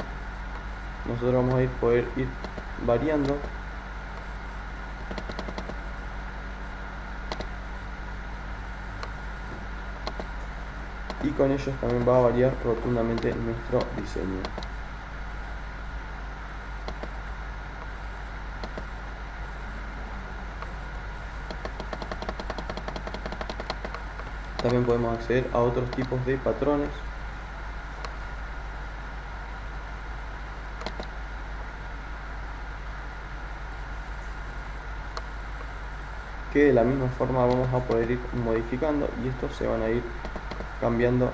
Nosotros vamos a poder ir variando y con ellos también va a variar rotundamente nuestro diseño. También podemos acceder a otros tipos de patrones, que de la misma forma vamos a poder ir modificando, y estos se van a ir cambiando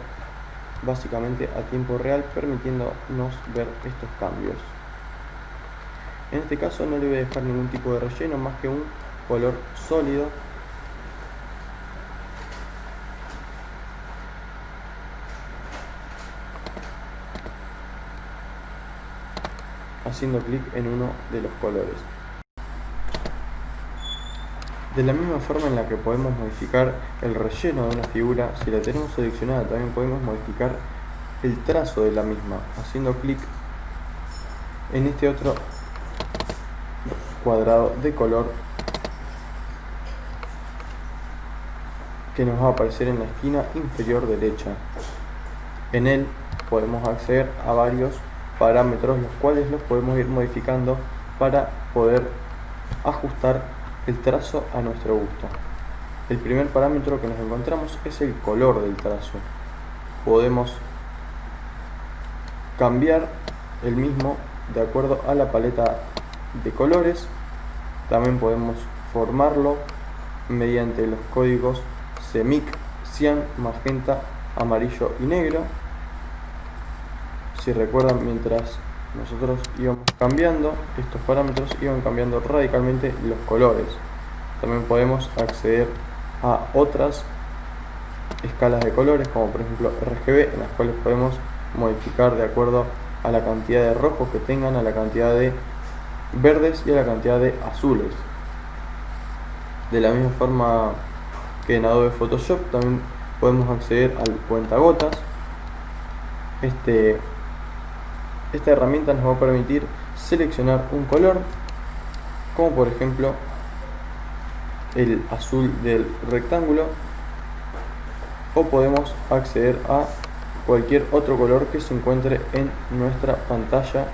básicamente a tiempo real, permitiéndonos ver estos cambios. En este caso no le voy a dejar ningún tipo de relleno más que un color sólido, haciendo clic en uno de los colores. De la misma forma en la que podemos modificar el relleno de una figura, si la tenemos seleccionada también podemos modificar el trazo de la misma, haciendo clic en este otro cuadrado de color que nos va a aparecer en la esquina inferior derecha. En él podemos acceder a varios parámetros, los cuales los podemos ir modificando para poder ajustar el trazo a nuestro gusto. El primer parámetro que nos encontramos es el color del trazo. Podemos cambiar el mismo de acuerdo a la paleta de colores. También podemos formarlo mediante los códigos CMYK, cian, magenta, amarillo y negro. Si recuerdan, mientras nosotros íbamos cambiando estos parámetros, iban cambiando radicalmente los colores. También podemos acceder a otras escalas de colores, como por ejemplo RGB, en las cuales podemos modificar de acuerdo a la cantidad de rojos que tengan, a la cantidad de verdes y a la cantidad de azules. De la misma forma que en Adobe Photoshop, también podemos acceder al cuentagotas. Esta herramienta nos va a permitir seleccionar un color, como por ejemplo el azul del rectángulo, o podemos acceder a cualquier otro color que se encuentre en nuestra pantalla,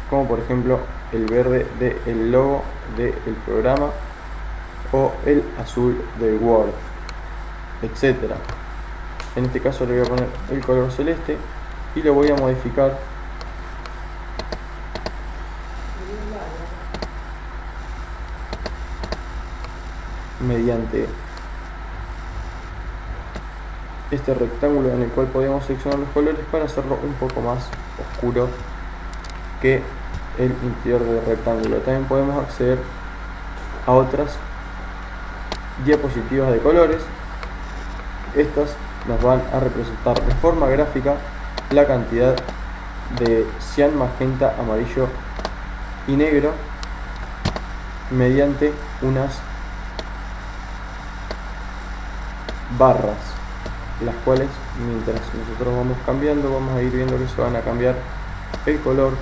como por ejemplo el verde del logo del programa o el azul del Word, etc. En este caso le voy a poner el color celeste y lo voy a modificar mediante este rectángulo, en el cual podemos seleccionar los colores para hacerlo un poco más oscuro que el interior del rectángulo. También podemos acceder a otras diapositivas de colores. Estas nos van a representar de forma gráfica la cantidad de cian, magenta, amarillo y negro mediante unas barras. las cuales mientras nosotros vamos cambiando vamos a ir viendo que se van a cambiar el color,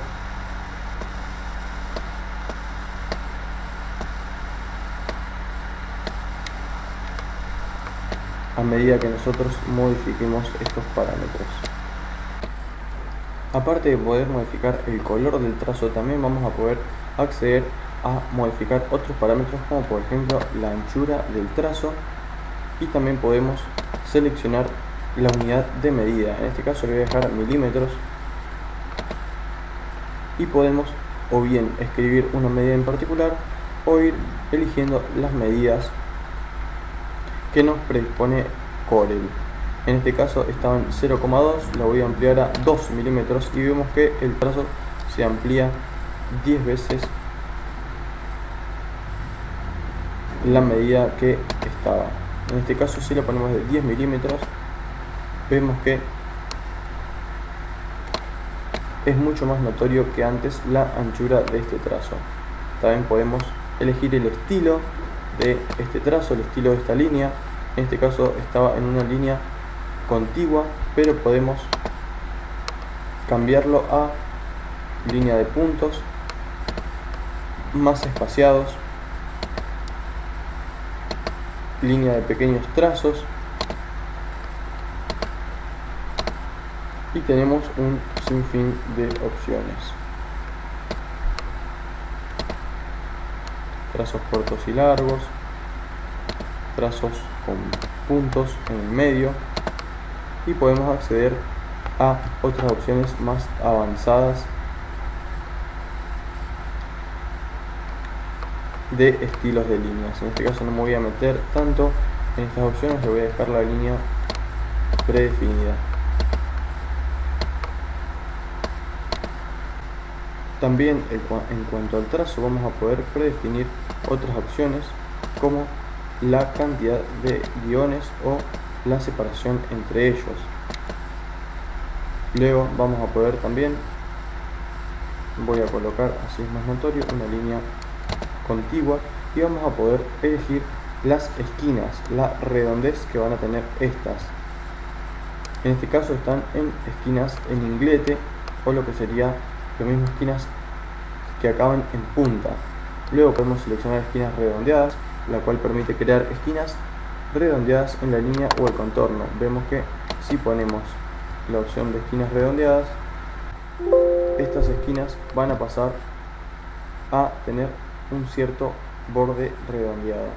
a medida que nosotros modifiquemos estos parámetros. Aparte de poder modificar el color del trazo, también vamos a poder acceder a modificar otros parámetros, como por ejemplo la anchura del trazo, y también podemos seleccionar la unidad de medida. En este caso le voy a dejar milímetros, y podemos o bien escribir una medida en particular o ir eligiendo las medidas que nos predispone Corel. En este caso estaba en 0,2, la voy a ampliar a 2 milímetros y vemos que el trazo se amplía 10 veces la medida que estaba. En este caso, si la ponemos de 10 milímetros, vemos que es mucho más notorio que antes la anchura de este trazo. También podemos elegir el estilo de este trazo, el estilo de esta línea. En este caso estaba en una línea contigua, pero podemos cambiarlo a línea de puntos más espaciados, línea de pequeños trazos, y tenemos un sinfín de opciones. Trazos cortos y largos, trazos con puntos en el medio, y podemos acceder a otras opciones más avanzadas de estilos de líneas. En este caso no me voy a meter tanto en estas opciones, le voy a dejar la línea predefinida. También en cuanto al trazo vamos a poder predefinir otras opciones, como la cantidad de guiones o la separación entre ellos. Luego vamos a poder también, voy a colocar, así es más notorio, una línea contigua, y vamos a poder elegir las esquinas, la redondez que van a tener estas. En este caso están en esquinas en inglete, o lo que sería lo mismo, esquinas que acaban en punta. Luego podemos seleccionar esquinas redondeadas, la cual permite crear esquinas redondeadas en la línea o el contorno. Vemos que si ponemos la opción de esquinas redondeadas, estas esquinas van a pasar a tener un cierto borde redondeado,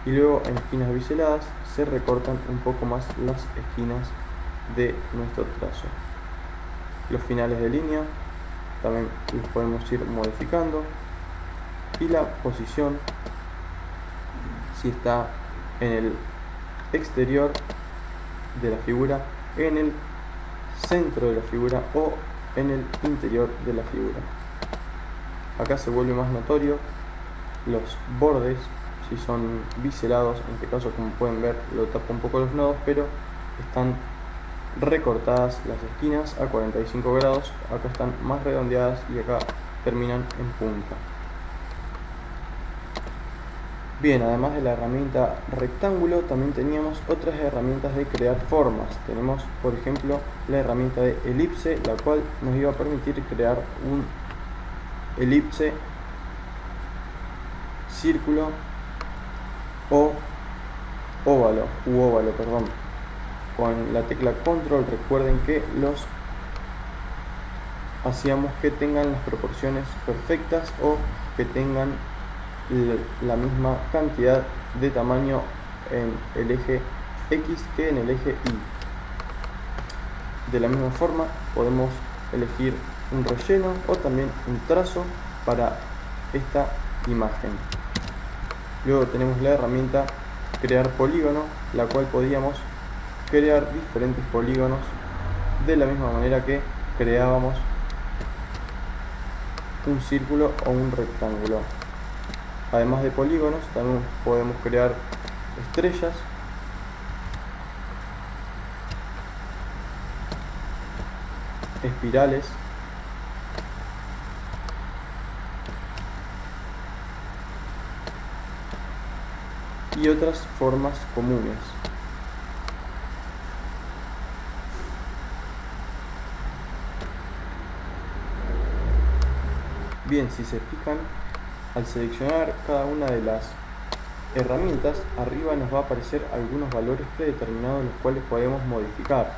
y luego en esquinas biseladas se recortan un poco más las esquinas de nuestro trazo. Los finales de línea también los podemos ir modificando, y la posición, si está en el exterior de la figura, en el centro de la figura o en el interior de la figura. Acá se vuelve más notorio los bordes, si son biselados. En este caso, como pueden ver, lo tapa un poco los nodos, pero están recortadas las esquinas a 45 grados. Acá están más redondeadas y acá terminan en punta. Bien, además de la herramienta rectángulo, también teníamos otras herramientas de crear formas. Tenemos, por ejemplo, la herramienta de elipse, la cual nos iba a permitir crear un elipse, círculo o óvalo, perdón. Con la tecla control, recuerden que los hacíamos que tengan las proporciones perfectas o que tengan la misma cantidad de tamaño en el eje X que en el eje Y. De la misma forma podemos elegir un relleno o también un trazo para esta imagen. Luego tenemos la herramienta crear polígono, la cual podíamos crear diferentes polígonos de la misma manera que creábamos un círculo o un rectángulo. Además de polígonos, también podemos crear estrellas, espirales, y otras formas comunes. Bien, si se fijan, al seleccionar cada una de las herramientas, arriba nos va a aparecer algunos valores predeterminados los cuales podemos modificar.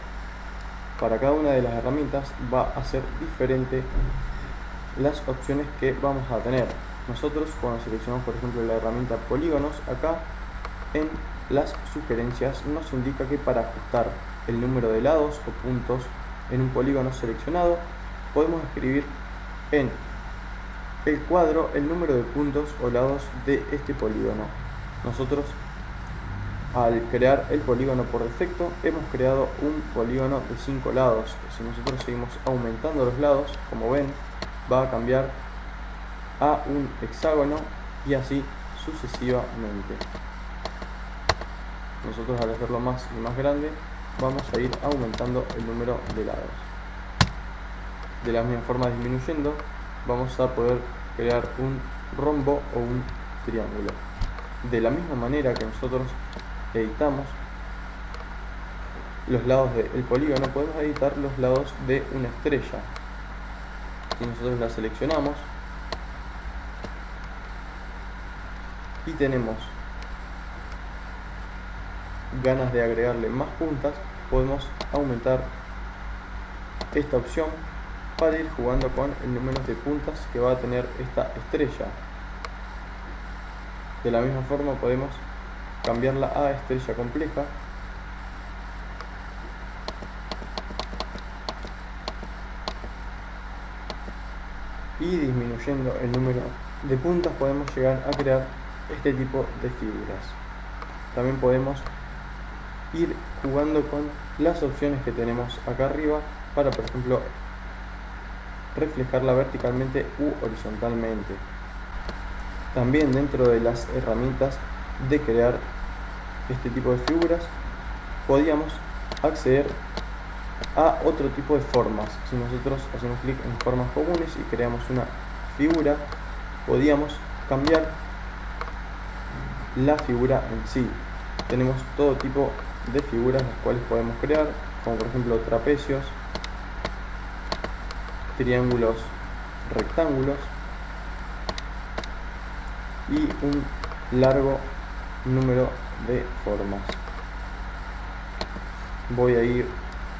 Para cada una de las herramientas va a ser diferente las opciones que vamos a tener. Nosotros cuando seleccionamos por ejemplo la herramienta polígonos, acá en las sugerencias nos indica que para ajustar el número de lados o puntos en un polígono seleccionado, podemos escribir en el cuadro el número de puntos o lados de este polígono. Nosotros, al crear el polígono por defecto, hemos creado un polígono de 5 lados. Si nosotros seguimos aumentando los lados, como ven, va a cambiar a un hexágono y así sucesivamente. Nosotros, al hacerlo más y más grande, vamos a ir aumentando el número de lados. De la misma forma, disminuyendo, vamos a poder crear un rombo o un triángulo. De la misma manera que nosotros editamos los lados del polígono, podemos editar los lados de una estrella. Si nosotros la seleccionamos y tenemos ganas de agregarle más puntas, podemos aumentar esta opción para ir jugando con el número de puntas que va a tener esta estrella. De la misma forma podemos cambiarla a estrella compleja y disminuyendo el número de puntas podemos llegar a crear este tipo de figuras. También podemos ir jugando con las opciones que tenemos acá arriba para, por ejemplo, reflejarla verticalmente u horizontalmente. También dentro de las herramientas de crear este tipo de figuras podíamos acceder a otro tipo de formas. Si nosotros hacemos clic en formas comunes y creamos una figura, podíamos cambiar la figura en sí. Tenemos todo tipo de figuras las cuales podemos crear, como por ejemplo trapecios, triángulos, rectángulos y un largo número de formas. Voy a ir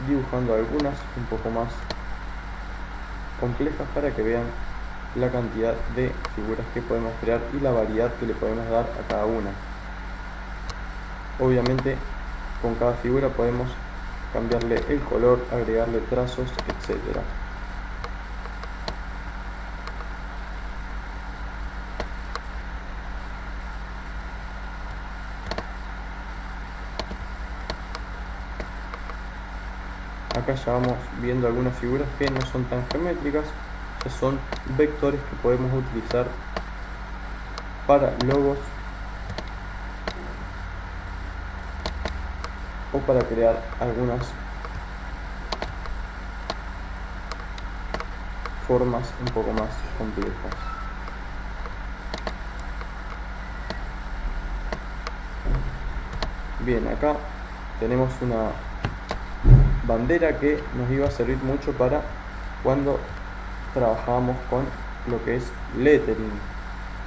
dibujando algunas un poco más complejas para que vean la cantidad de figuras que podemos crear y la variedad que le podemos dar a cada una. Obviamente con cada figura podemos cambiarle el color, agregarle trazos, etcétera. Acá ya vamos viendo algunas figuras que no son tan geométricas, ya son vectores que podemos utilizar para logos o para crear algunas formas un poco más complejas. Bien, acá tenemos una bandera que nos iba a servir mucho para cuando trabajábamos con lo que es lettering.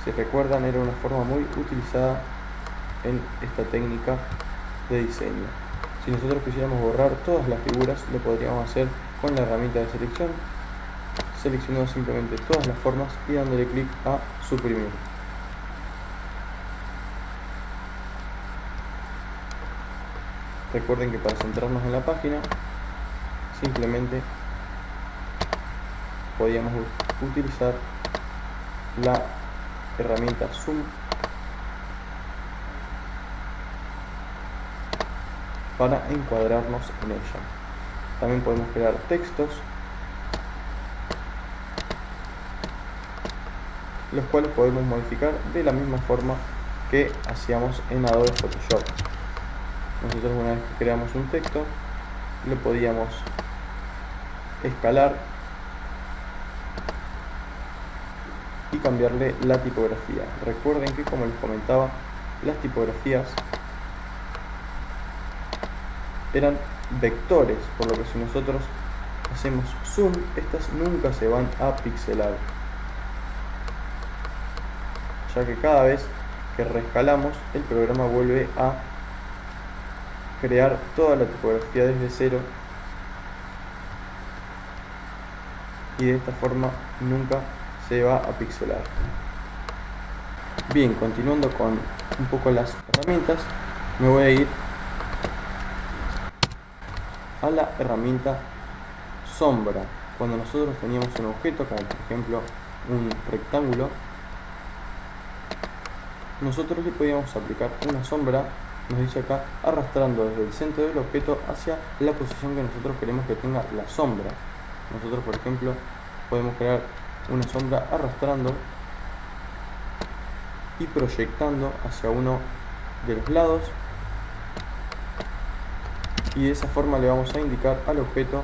Si recuerdan, era una forma muy utilizada en esta técnica de diseño. Si nosotros quisiéramos borrar todas las figuras, lo podríamos hacer con la herramienta de selección, seleccionando simplemente todas las formas y dándole clic a suprimir. Recuerden que para centrarnos en la página, simplemente podíamos utilizar la herramienta Zoom para encuadrarnos en ella. También podemos crear textos, los cuales podemos modificar de la misma forma que hacíamos en Adobe Photoshop. Nosotros, una vez que creamos un texto, lo podíamos escalar y cambiarle la tipografía. Recuerden que, como les comentaba, las tipografías eran vectores, por lo que si nosotros hacemos zoom, estas nunca se van a pixelar. ya que cada vez que reescalamos el programa vuelve a crear toda la tipografía desde cero y de esta forma nunca se va a pixelar. Bien, continuando con un poco las herramientas, me voy a ir a la herramienta sombra. Cuando nosotros teníamos un objeto, como por ejemplo un rectángulo, nosotros le podíamos aplicar una sombra, nos dice acá, arrastrando desde el centro del objeto hacia la posición que nosotros queremos que tenga la sombra. Nosotros, por ejemplo, podemos crear una sombra arrastrando y proyectando hacia uno de los lados, y de esa forma le vamos a indicar al objeto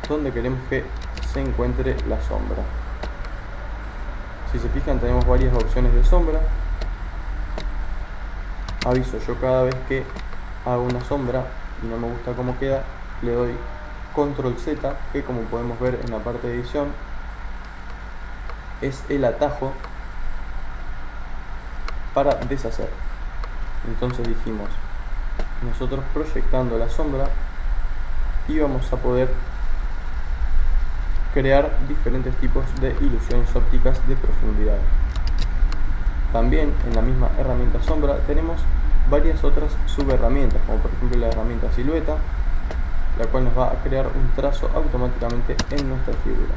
donde queremos que se encuentre la sombra. Si se fijan, tenemos varias opciones de sombra. Aviso, yo cada vez que hago una sombra y no me gusta cómo queda, le doy control Z, que como podemos ver en la parte de edición es el atajo para deshacer. Entonces dijimos, nosotros proyectando la sombra íbamos a poder crear diferentes tipos de ilusiones ópticas de profundidad. También en la misma herramienta sombra tenemos varias otras subherramientas, como por ejemplo la herramienta silueta, la cual nos va a crear un trazo automáticamente en nuestra figura.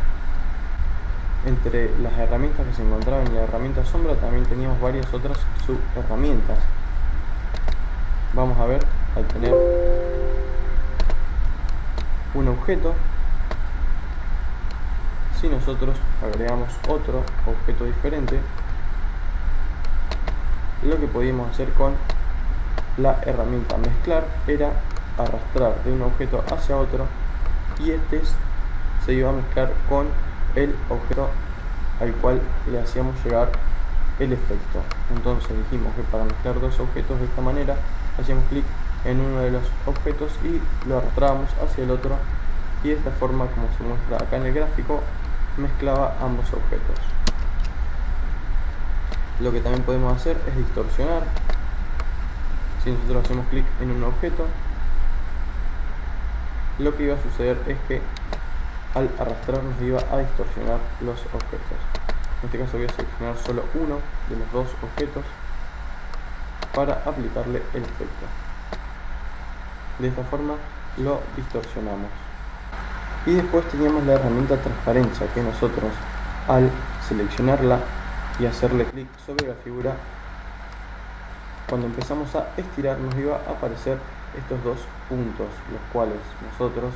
Entre las herramientas que se encontraban en la herramienta sombra también teníamos varias otras subherramientas. Vamos a ver, al tener un objeto, si nosotros agregamos otro objeto diferente, lo que podíamos hacer con la herramienta mezclar era arrastrar de un objeto hacia otro, y se iba a mezclar con el objeto al cual le hacíamos llegar el efecto. Entonces dijimos que para mezclar dos objetos de esta manera hacíamos clic en uno de los objetos y lo arrastrábamos hacia el otro, y de esta forma, como se muestra acá en el gráfico, mezclaba ambos objetos. Lo que también podemos hacer es distorsionar. Si nosotros hacemos clic en un objeto, lo que iba a suceder es que al arrastrar nos iba a distorsionar los objetos. En este caso voy a seleccionar solo uno de los dos objetos para aplicarle el efecto. De esta forma lo distorsionamos. Y después teníamos la herramienta transparencia, que nosotros al seleccionarla y hacerle clic sobre la figura, cuando empezamos a estirar nos iba a aparecer estos dos puntos, los cuales nosotros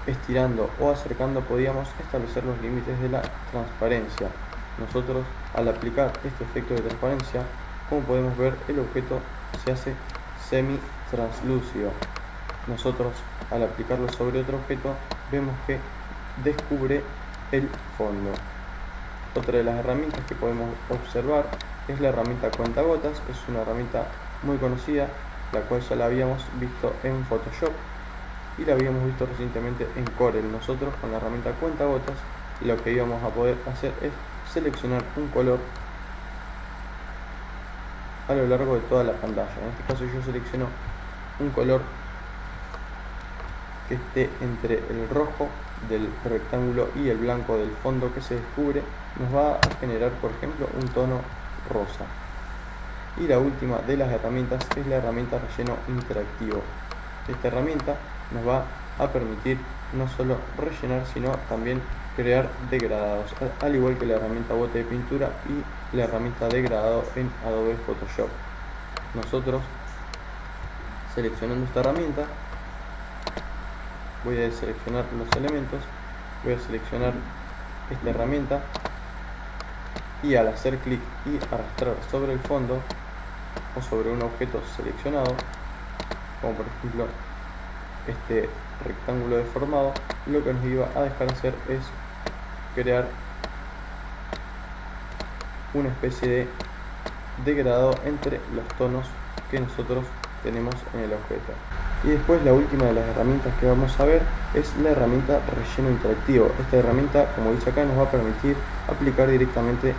estirando o acercando podíamos establecer los límites de la transparencia. Nosotros al aplicar este efecto de transparencia, como podemos ver, el objeto se hace semi translúcido. Nosotros al aplicarlo sobre otro objeto vemos que descubre el fondo. Otra de las herramientas que podemos observar es la herramienta cuentagotas. Es una herramienta muy conocida, la cual ya la habíamos visto en Photoshop y la habíamos visto recientemente en Corel. Nosotros con la herramienta cuentagotas lo que íbamos a poder hacer es seleccionar un color a lo largo de toda la pantalla. En este caso yo selecciono un color que esté entre el rojo del rectángulo y el blanco del fondo que se descubre. Nos va a generar, por ejemplo, un tono rosa. Y la última de las herramientas es la herramienta relleno interactivo. Esta herramienta nos va a permitir no solo rellenar, sino también crear degradados, al igual que la herramienta bote de pintura y la herramienta degradado en Adobe Photoshop. Nosotros, seleccionando esta herramienta, voy a seleccionar los elementos, voy a seleccionar esta herramienta y al hacer clic y arrastrar sobre el fondo o sobre un objeto seleccionado, como por ejemplo este rectángulo deformado, lo que nos iba a dejar hacer es crear una especie de degradado entre los tonos que nosotros tenemos en el objeto. Y después la última de las herramientas que vamos a ver es la herramienta relleno interactivo. Esta herramienta, como dice acá, nos va a permitir aplicar directamente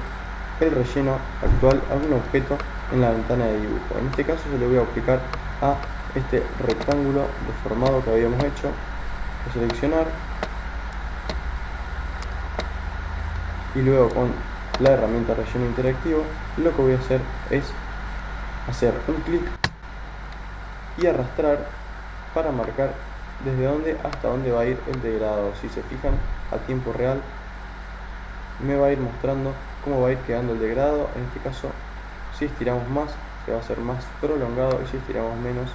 el relleno actual a algún objeto en la ventana de dibujo. En este caso yo le voy a aplicar a este rectángulo deformado que habíamos hecho. Voy a seleccionar y luego con la herramienta relleno interactivo lo que voy a hacer es hacer un clic y arrastrar para marcar desde dónde hasta dónde va a ir el degradado. Si se fijan, a tiempo real me va a ir mostrando cómo va a ir quedando el degradado. En este caso, si estiramos más se va a hacer más prolongado y si estiramos menos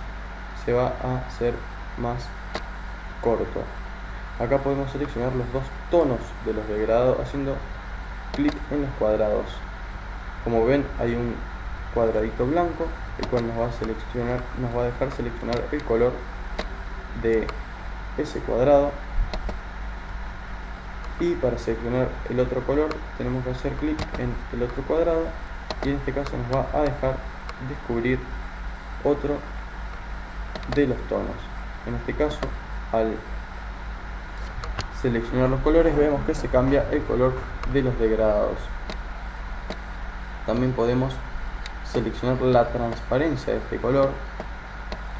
se va a hacer más corto. Acá podemos seleccionar los dos tonos de los degradados haciendo clic en los cuadrados. Como ven, hay un cuadradito blanco el cual nos va a dejar seleccionar el color de ese cuadrado, y para seleccionar el otro color tenemos que hacer clic en el otro cuadrado y en este caso nos va a dejar descubrir otro de los tonos. En este caso, al seleccionar los colores vemos que se cambia el color de los degradados. También podemos seleccionar la transparencia de este color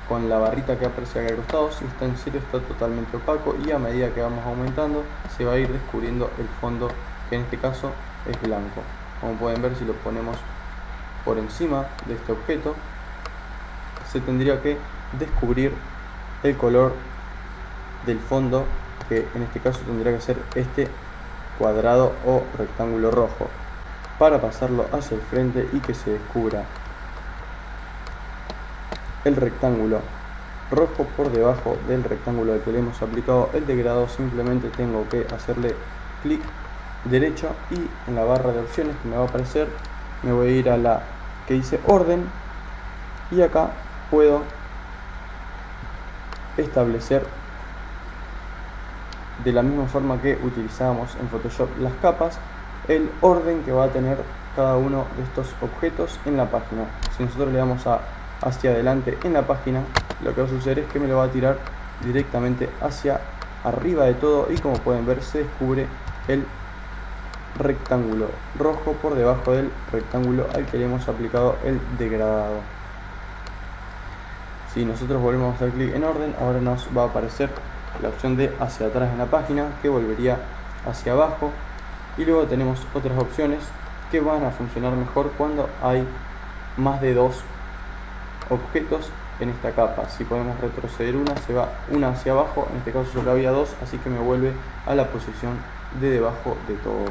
con la barrita que aparece acá al costado. Si está en serio está totalmente opaco y a medida que vamos aumentando se va a ir descubriendo el fondo, que en este caso es blanco. Como pueden ver, si lo ponemos por encima de este objeto se tendría que descubrir el color del fondo, que en este caso tendría que ser este cuadrado o rectángulo rojo, para pasarlo hacia el frente y que se descubra el rectángulo rojo por debajo del rectángulo al que le hemos aplicado el degradado. Simplemente tengo que hacerle clic derecho y en la barra de opciones que me va a aparecer me voy a ir a la que dice orden y acá puedo establecer, de la misma forma que utilizábamos en Photoshop las capas, el orden que va a tener cada uno de estos objetos en la página. Si nosotros le damos hacia adelante en la página, lo que va a suceder es que me lo va a tirar directamente hacia arriba de todo y como pueden ver se descubre el rectángulo rojo por debajo del rectángulo al que le hemos aplicado el degradado. Si nosotros volvemos a hacer clic en orden, ahora nos va a aparecer la opción de hacia atrás en la página, que volvería hacia abajo, y luego tenemos otras opciones que van a funcionar mejor cuando hay más de dos objetos en esta capa. Si podemos retroceder una, se va una hacia abajo, en este caso solo había dos, así que me vuelve a la posición de debajo de todo.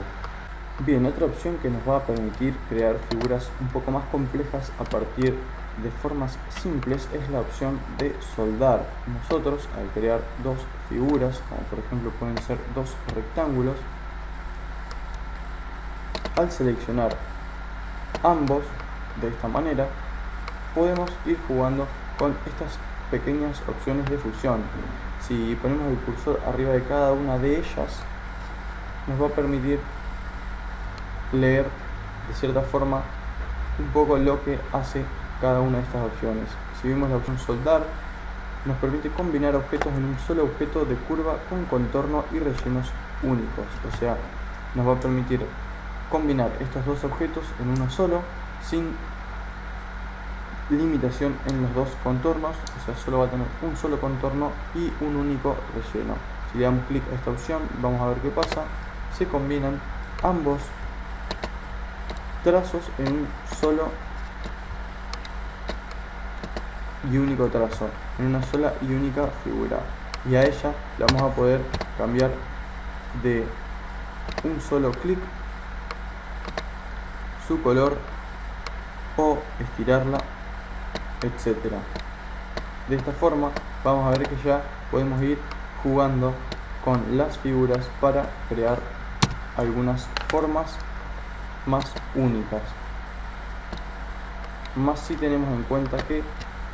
Bien, otra opción que nos va a permitir crear figuras un poco más complejas a partir de formas simples es la opción de soldar. Nosotros, al crear dos figuras, como por ejemplo pueden ser dos rectángulos, al seleccionar ambos de esta manera podemos ir jugando con estas pequeñas opciones de fusión. Si ponemos el cursor arriba de cada una de ellas, nos va a permitir leer de cierta forma un poco lo que hace cada una de estas opciones. Si vemos la opción soldar, nos permite combinar objetos en un solo objeto de curva con contorno y rellenos únicos. O sea, nos va a permitir combinar estos dos objetos en uno solo sin limitación en los dos contornos. O sea, solo va a tener un solo contorno y un único relleno. Si le damos clic a esta opción, vamos a ver qué pasa. Se combinan ambos trazos en un solo y único trazo, en una sola y única figura, y a ella la vamos a poder cambiar de un solo clic su color o estirarla, etcétera. De esta forma vamos a ver que ya podemos ir jugando con las figuras para crear algunas formas más únicas, más si tenemos en cuenta que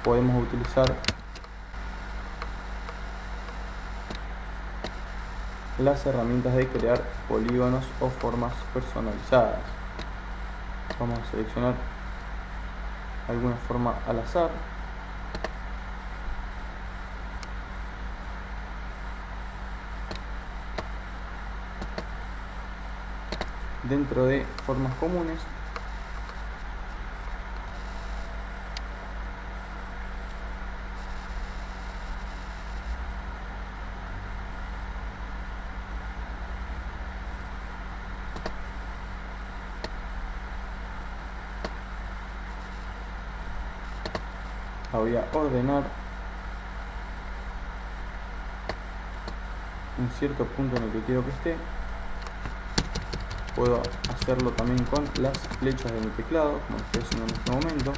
podemos utilizar las herramientas de crear polígonos o formas personalizadas. Vamos a seleccionar alguna forma al azar. Dentro de formas comunes la voy a ordenar en cierto punto en el que quiero que esté. Puedo hacerlo también con las flechas de mi teclado, como estoy haciendo en este momento.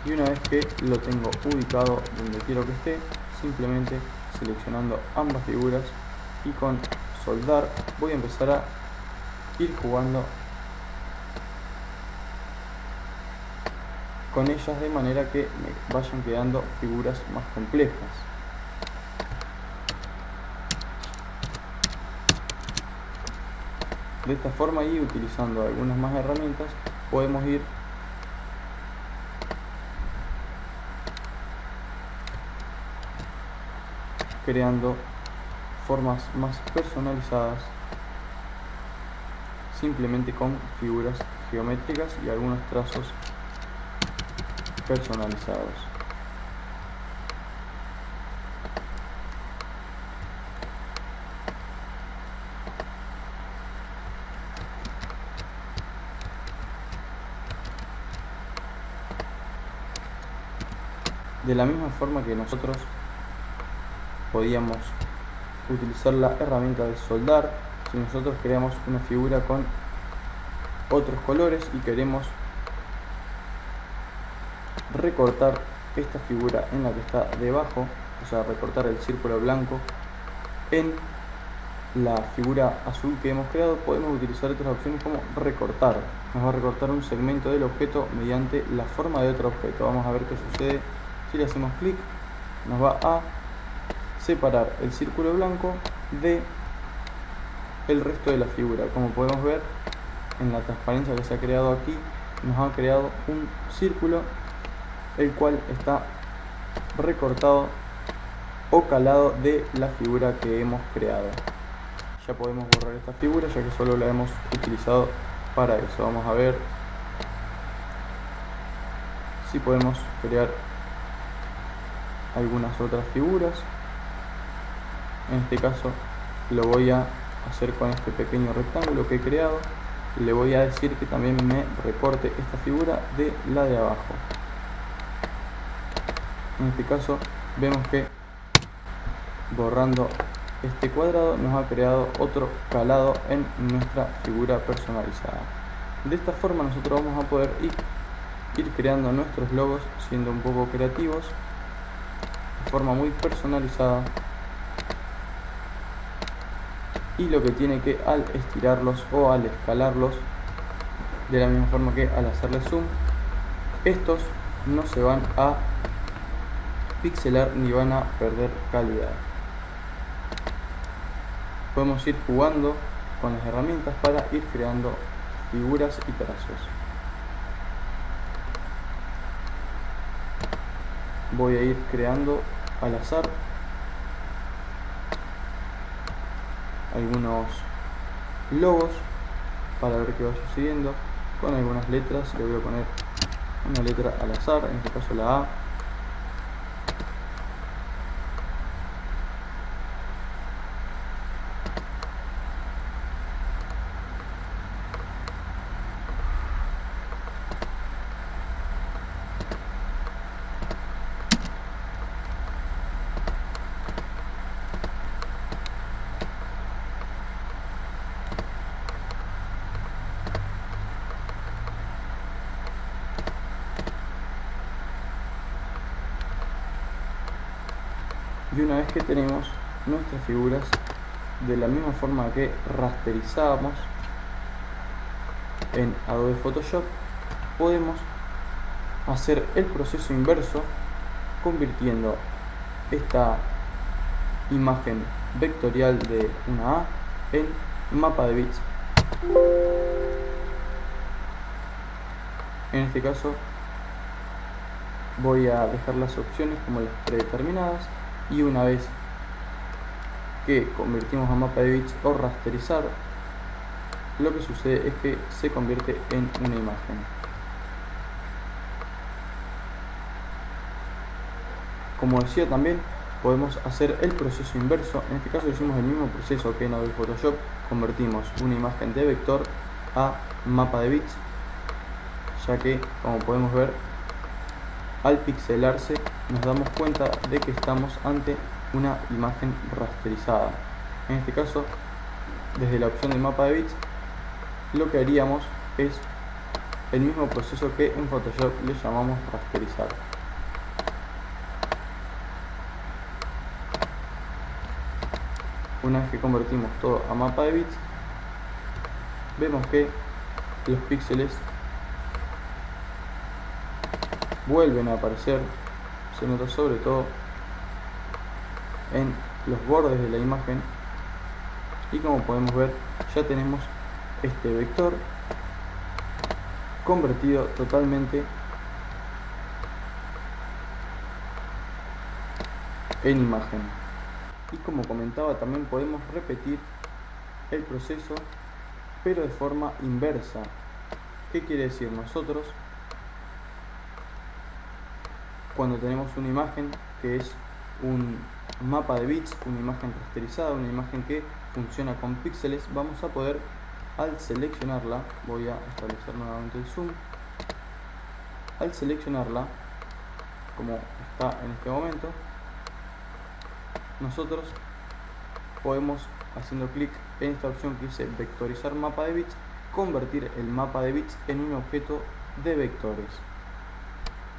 Y una vez que lo tengo ubicado donde quiero que esté, simplemente seleccionando ambas figuras y con soldar voy a empezar a ir jugando con ellas de manera que me vayan quedando figuras más complejas. De esta forma, y utilizando algunas más herramientas, podemos ir creando formas más personalizadas simplemente con figuras geométricas y algunos trazos personalizados. De la misma forma que nosotros podíamos utilizar la herramienta de soldar, si nosotros creamos una figura con otros colores y queremos recortar esta figura en la que está debajo, o sea, recortar el círculo blanco en la figura azul que hemos creado, podemos utilizar otras opciones como recortar. Nos va a recortar un segmento del objeto mediante la forma de otro objeto. Vamos a ver qué sucede si le hacemos clic. Nos va a separar el círculo blanco de el resto de la figura. Como podemos ver en la transparencia que se ha creado aquí, nos ha creado un círculo el cual está recortado o calado de la figura que hemos creado. Ya podemos borrar esta figura ya que solo la hemos utilizado para eso. Vamos a ver si podemos crear algunas otras figuras. En este caso lo voy a hacer con este pequeño rectángulo que he creado. Le voy a decir que también me recorte esta figura de la de abajo. En este caso vemos que borrando este cuadrado nos ha creado otro calado en nuestra figura personalizada. De esta forma nosotros vamos a poder ir creando nuestros logos siendo un poco creativos, de forma muy personalizada. Y lo que tiene que al estirarlos o al escalarlos, de la misma forma que al hacerle zoom, estos no se van a pixelar ni van a perder calidad. Podemos ir jugando con las herramientas para ir creando figuras y trazos. Voy a ir creando al azar algunos logos para ver qué va sucediendo. Con algunas letras le voy a poner una letra al azar, en este caso la A. Y una vez que tenemos nuestras figuras, de la misma forma que rasterizamos en Adobe Photoshop, podemos hacer el proceso inverso convirtiendo esta imagen vectorial de una A en mapa de bits. En este caso voy a dejar las opciones como las predeterminadas, y una vez que convertimos a mapa de bits o rasterizar, lo que sucede es que se convierte en una imagen. Como decía, también podemos hacer el proceso inverso. En este caso hicimos el mismo proceso que en Adobe Photoshop, convertimos una imagen de vector a mapa de bits, ya que, como podemos ver, al pixelarse nos damos cuenta de que estamos ante una imagen rasterizada. En este caso, desde la opción de mapa de bits, lo que haríamos es el mismo proceso que en Photoshop le llamamos rasterizar. Una vez que convertimos todo a mapa de bits, vemos que los píxeles vuelven a aparecer. Se nota sobre todo en los bordes de la imagen, y como podemos ver, ya tenemos este vector convertido totalmente en imagen. Y como comentaba, también podemos repetir el proceso, pero de forma inversa. ¿Qué quiere decir? Nosotros, cuando tenemos una imagen que es un mapa de bits, una imagen rasterizada, una imagen que funciona con píxeles, vamos a poder, al seleccionarla, voy a establecer nuevamente el zoom, al seleccionarla como está en este momento, nosotros podemos, haciendo clic en esta opción que dice vectorizar mapa de bits, convertir el mapa de bits en un objeto de vectores.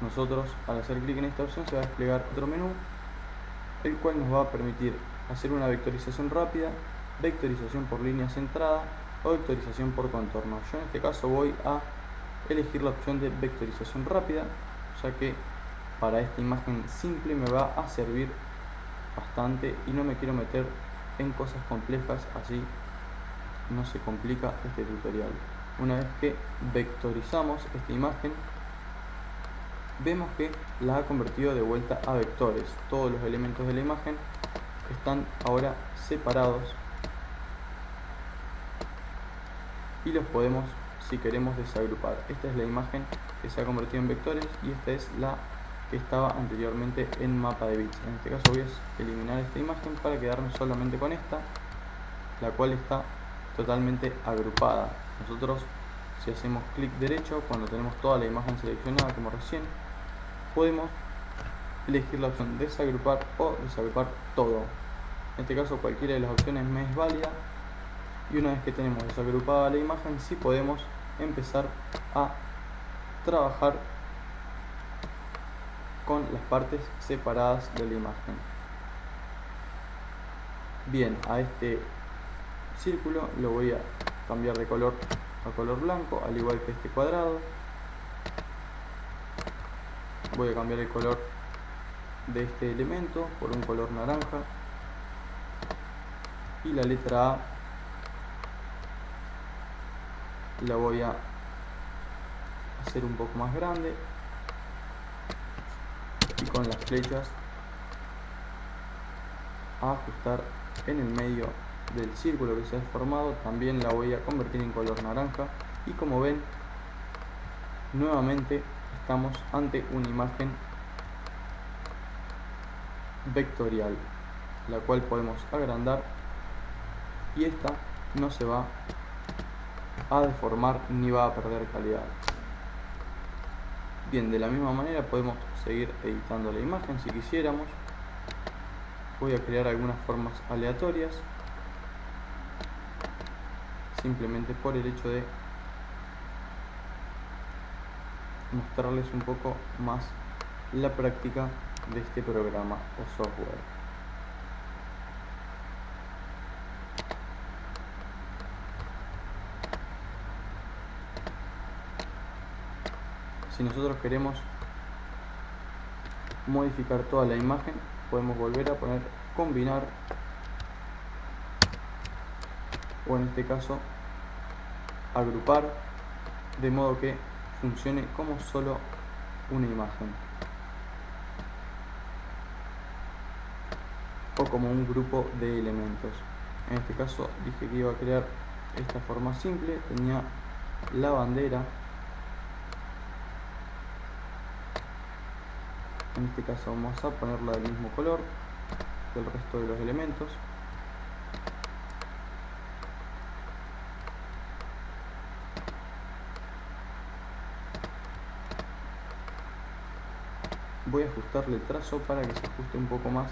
Nosotros, al hacer clic en esta opción, se va a desplegar otro menú, el cual nos va a permitir hacer una vectorización rápida, vectorización por línea centrada o vectorización por contorno. Yo en este caso voy a elegir la opción de vectorización rápida, ya que para esta imagen simple me va a servir bastante y no me quiero meter en cosas complejas, así no se complica este tutorial. Una vez que vectorizamos esta imagen, vemos que la ha convertido de vuelta a vectores. Todos los elementos de la imagen están ahora separados y los podemos, si queremos, desagrupar. Esta es la imagen que se ha convertido en vectores y esta es la que estaba anteriormente en mapa de bits. En este caso voy a eliminar esta imagen para quedarme solamente con esta, la cual está totalmente agrupada. Nosotros, si hacemos clic derecho, cuando tenemos toda la imagen seleccionada como recién, podemos elegir la opción desagrupar o desagrupar todo. En este caso cualquiera de las opciones me es válida, y una vez que tenemos desagrupada la imagen, sí podemos empezar a trabajar con las partes separadas de la imagen. Bien, a este círculo lo voy a cambiar de color a color blanco, al igual que este cuadrado. Voy a cambiar el color de este elemento por un color naranja, y la letra A la voy a hacer un poco más grande, y con las flechas a ajustar en el medio del círculo que se ha formado. También la voy a convertir en color naranja, y como ven, nuevamente estamos ante una imagen vectorial, la cual podemos agrandar, y esta no se va a deformar ni va a perder calidad. Bien, de la misma manera podemos seguir editando la imagen si quisiéramos. Voy a crear algunas formas aleatorias, simplemente por el hecho de mostrarles un poco más la práctica de este programa o software. Si nosotros queremos modificar toda la imagen, podemos volver a poner combinar, o en este caso agrupar, de modo que funcione como solo una imagen o como un grupo de elementos. En este caso dije que iba a crear esta forma simple, tenía la bandera. En este caso vamos a ponerla del mismo color que el resto de los elementos. voy a ajustarle el trazo para que se ajuste un poco más.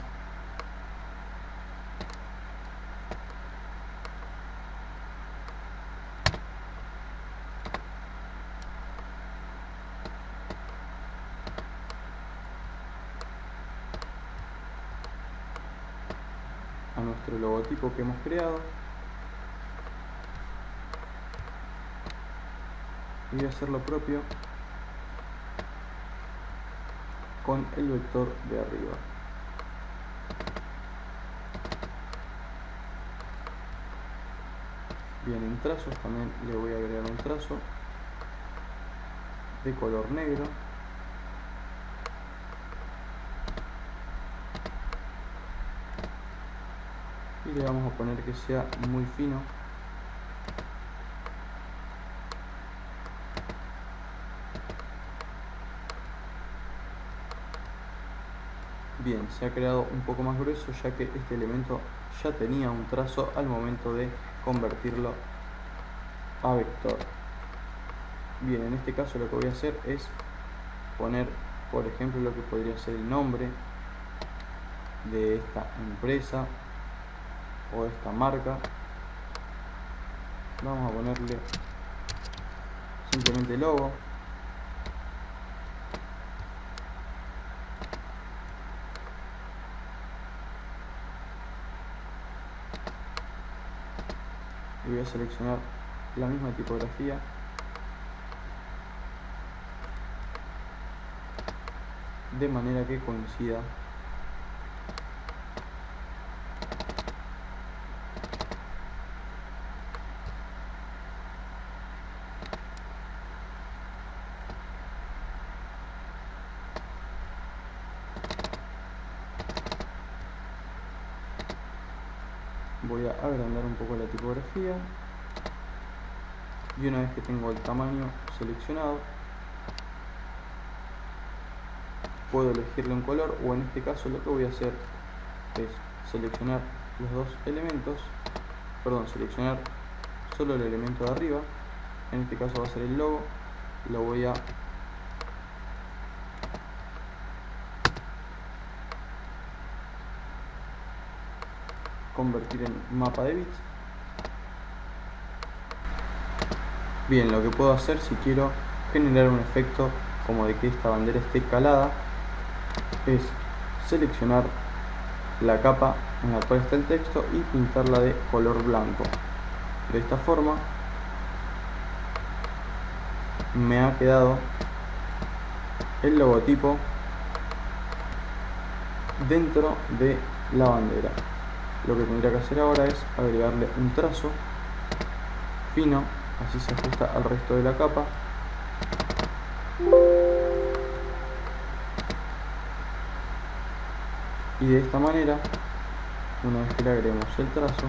A nuestro logotipo que hemos creado. Y voy a hacer lo propio con el vector de arriba. Bien, en trazos también le voy a agregar un trazo de color negro. Y le vamos a poner que sea muy fino. Bien, se ha creado un poco más grueso ya que este elemento ya tenía un trazo al momento de convertirlo a vector. Bien, en este caso lo que voy a hacer es poner, por ejemplo, lo que podría ser el nombre de esta empresa o de esta marca. Vamos a ponerle simplemente logo. Y voy a seleccionar la misma tipografía. De manera que coincida voy a agrandar un poco la tipografía y una vez que tengo el tamaño seleccionado puedo elegirle un color, o en este caso lo que voy a hacer es seleccionar los dos elementos, seleccionar solo el elemento de arriba, en este caso va a ser el logo, lo voy a convertir en mapa de bits. Bien, lo que puedo hacer si quiero generar un efecto como de que esta bandera esté calada es seleccionar la capa en la cual está el texto y pintarla de color blanco. De esta forma me ha quedado el logotipo dentro de la bandera. Lo que tendría que hacer ahora es agregarle un trazo fino, así se ajusta al resto de la capa. Y de esta manera, una vez que le agreguemos el trazo,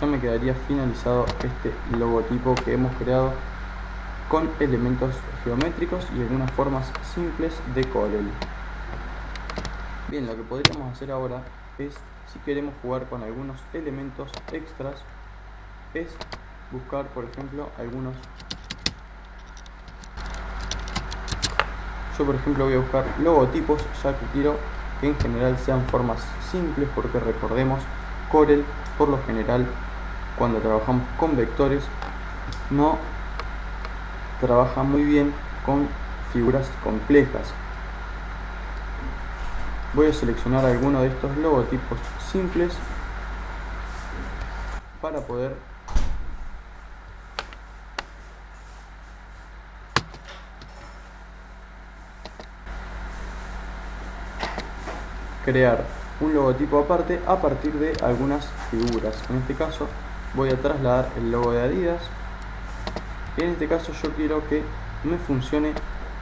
ya me quedaría finalizado este logotipo que hemos creado con elementos geométricos y algunas formas simples de Corel. Bien, lo que podríamos hacer ahora es, si queremos jugar con algunos elementos extras, es buscar, por ejemplo, algunos. Yo, por ejemplo, voy a buscar logotipos, ya que quiero que en general sean formas simples, porque recordemos, Corel, por lo general, cuando trabajamos con vectores, no trabaja muy bien con figuras complejas. Voy a seleccionar alguno de estos logotipos simples para poder crear un logotipo aparte a partir de algunas figuras. En este caso voy a trasladar el logo de Adidas. En este caso yo quiero que me funcione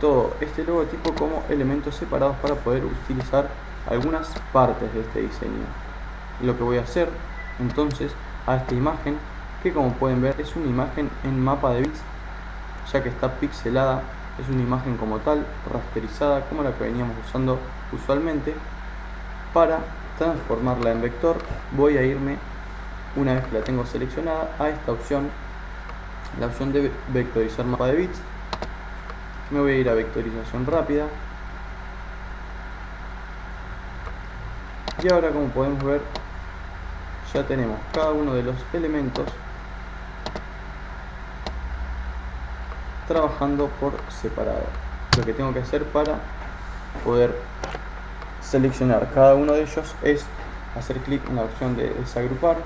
todo este logotipo como elementos separados para poder utilizar algunas partes de este diseño. Lo que voy a hacer entonces a esta imagen, que como pueden ver es una imagen en mapa de bits, ya que está pixelada, es una imagen como tal, rasterizada, como la que veníamos usando usualmente. Para transformarla en vector voy a irme, una vez que la tengo seleccionada, a esta opción la opción de vectorizar mapa de bits. Me voy a ir a vectorización rápida. Y ahora, como podemos ver, ya tenemos cada uno de los elementos trabajando por separado. Lo que tengo que hacer para poder seleccionar cada uno de ellos es hacer clic en la opción de desagrupar,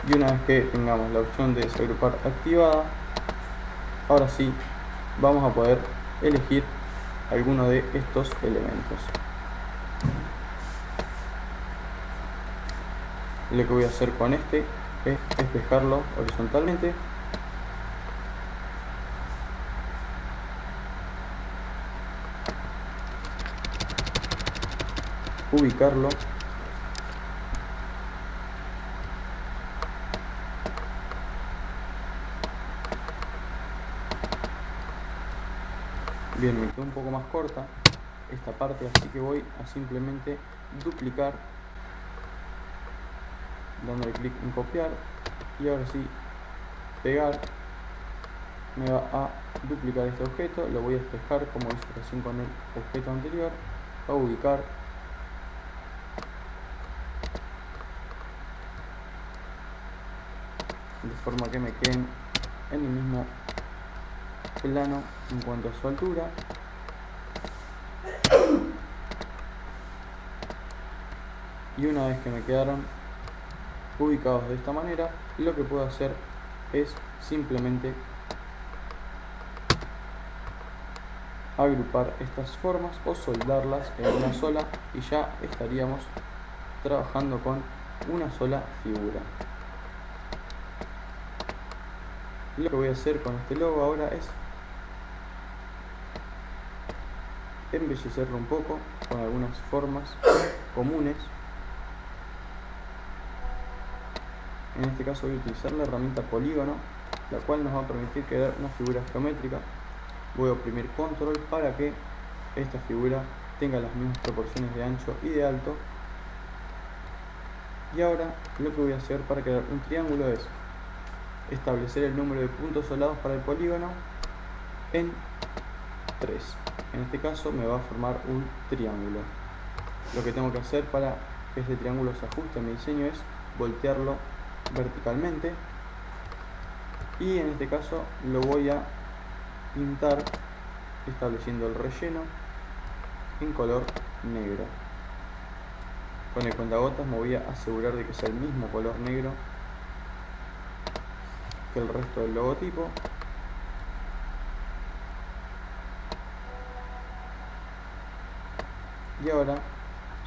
y una vez que tengamos la opción de desagrupar activada, ahora sí vamos a poder elegir alguno de estos elementos. Lo que voy a hacer con este es despejarlo horizontalmente. Ubicarlo. Bien, me quedó un poco más corta esta parte, así que voy a simplemente duplicar, dándole clic en copiar, y ahora sí pegar. Me va a duplicar este objeto, lo voy a despejar como hice recién con el objeto anterior, a ubicar, de forma que me queden en el mismo plano en cuanto a su altura. Y una vez que me quedaron ubicados de esta manera, lo que puedo hacer es simplemente agrupar estas formas o soldarlas en una sola, y ya estaríamos trabajando con una sola figura. Lo que voy a hacer con este logo ahora es embellecerlo un poco con algunas formas comunes. En este caso voy a utilizar la herramienta polígono, la cual nos va a permitir crear una figura geométrica. Voy a oprimir control para que esta figura tenga las mismas proporciones de ancho y de alto. Y ahora lo que voy a hacer para crear un triángulo es establecer el número de puntos soldados para el polígono en 3. En este caso me va a formar un triángulo. Lo que tengo que hacer para que este triángulo se ajuste a mi diseño es voltearlo verticalmente, y en este caso lo voy a pintar estableciendo el relleno en color negro. Con el cuentagotas me voy a asegurar de que sea el mismo color negro que el resto del logotipo. Y ahora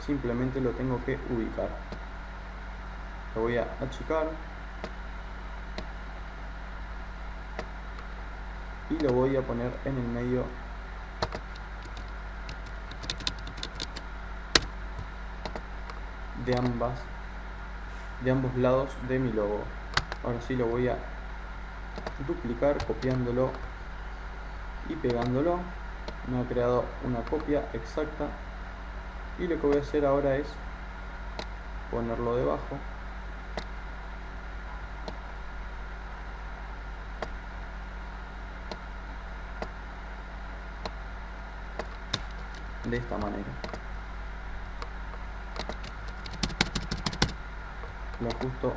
simplemente lo tengo que ubicar. Lo voy a achicar y lo voy a poner en el medio de ambos lados de mi logo. Ahora sí lo voy a duplicar copiándolo y pegándolo. Me ha creado una copia exacta, y lo que voy a hacer ahora es ponerlo debajo de esta manera. Lo ajusto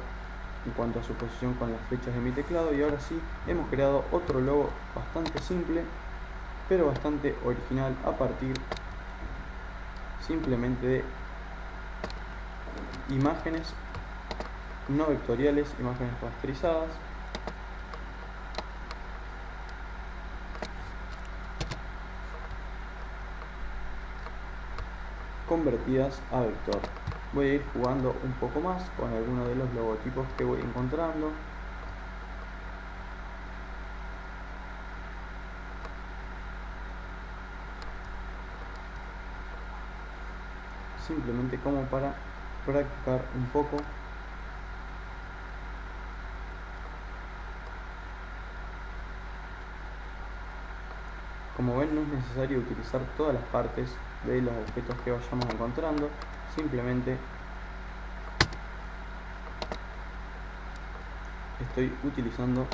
en cuanto a su posición con las flechas de mi teclado, y ahora sí hemos creado otro logo bastante simple pero bastante original a partir simplemente de imágenes no vectoriales, imágenes rasterizadas, convertidas a vector. Voy a ir jugando un poco más con algunos de los logotipos que voy encontrando. Simplemente como para practicar un poco. Como ven, no es necesario utilizar todas las partes de los objetos que vayamos encontrando, simplemente estoy utilizando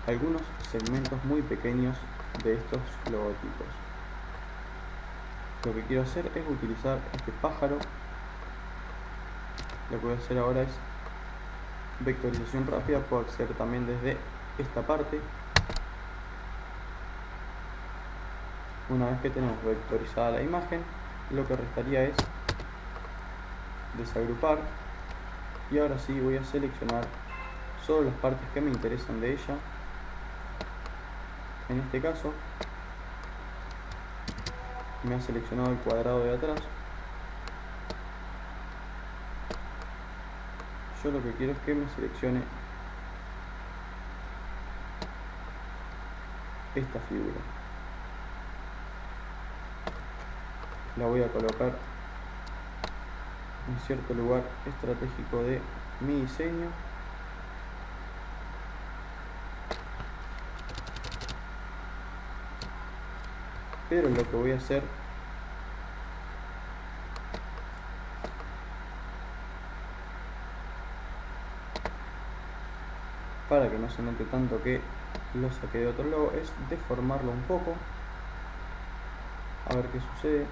algunos segmentos muy pequeños de estos logotipos. Lo que quiero hacer es utilizar este pájaro. Lo que voy a hacer ahora es vectorización rápida. Puedo acceder también desde esta parte. Una vez que tenemos vectorizada la imagen, lo que restaría es desagrupar, y ahora sí voy a seleccionar solo las partes que me interesan de ella. En este caso me ha seleccionado el cuadrado de atrás. Yo lo que quiero es que me seleccione esta figura. La voy a colocar en cierto lugar estratégico de mi diseño. Pero lo que voy a hacer para que no se note tanto que lo saqué de otro logo es deformarlo un poco, a ver qué sucede.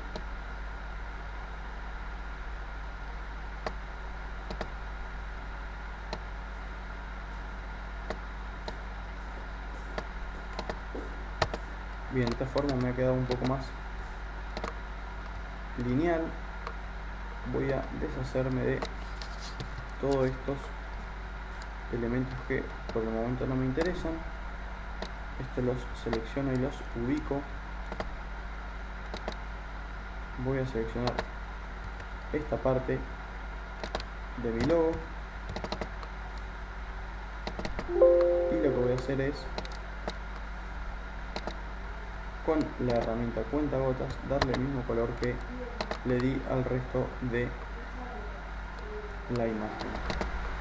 Bien, de esta forma me ha quedado un poco más lineal. Voy a deshacerme de todos estos elementos que por el momento no me interesan. Estos los selecciono y los ubico. Voy a seleccionar esta parte de mi logo y lo que voy a hacer es, con la herramienta cuentagotas, darle el mismo color que le di al resto de la imagen.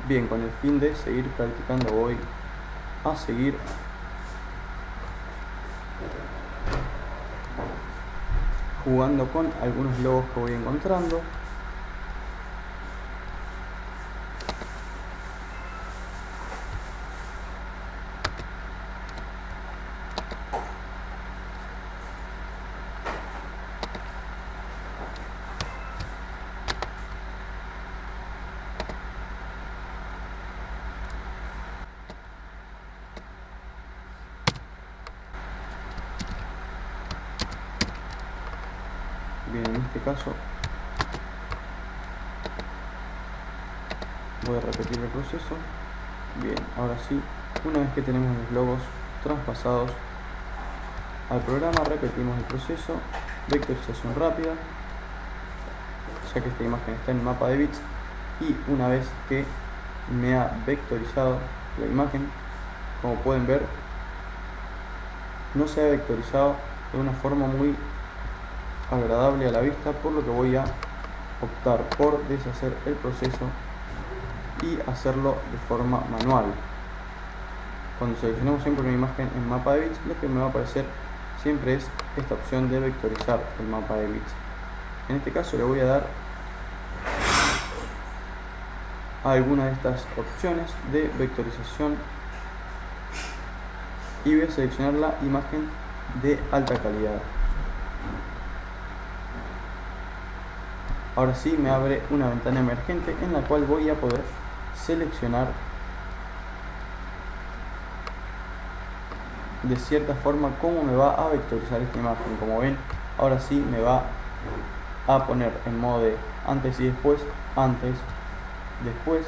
Bien, con el fin de seguir practicando voy a seguir jugando con algunos logos que voy encontrando. Bien, en este caso voy a repetir el proceso. Bien, ahora sí, una vez que tenemos los logos traspasados al programa, repetimos el proceso, vectorización rápida, ya que esta imagen está en mapa de bits, y una vez que me ha vectorizado la imagen, como pueden ver, no se ha vectorizado de una forma muy agradable a la vista, por lo que voy a optar por deshacer el proceso y hacerlo de forma manual. Cuando seleccionamos siempre una imagen en mapa de bits, lo que me va a aparecer siempre es esta opción de vectorizar el mapa de bits. En este caso le voy a dar a alguna de estas opciones de vectorización y voy a seleccionar la imagen de alta calidad. Ahora sí me abre una ventana emergente en la cual voy a poder seleccionar de cierta forma cómo me va a vectorizar esta imagen. Como ven, ahora sí me va a poner en modo de antes y después, antes, después.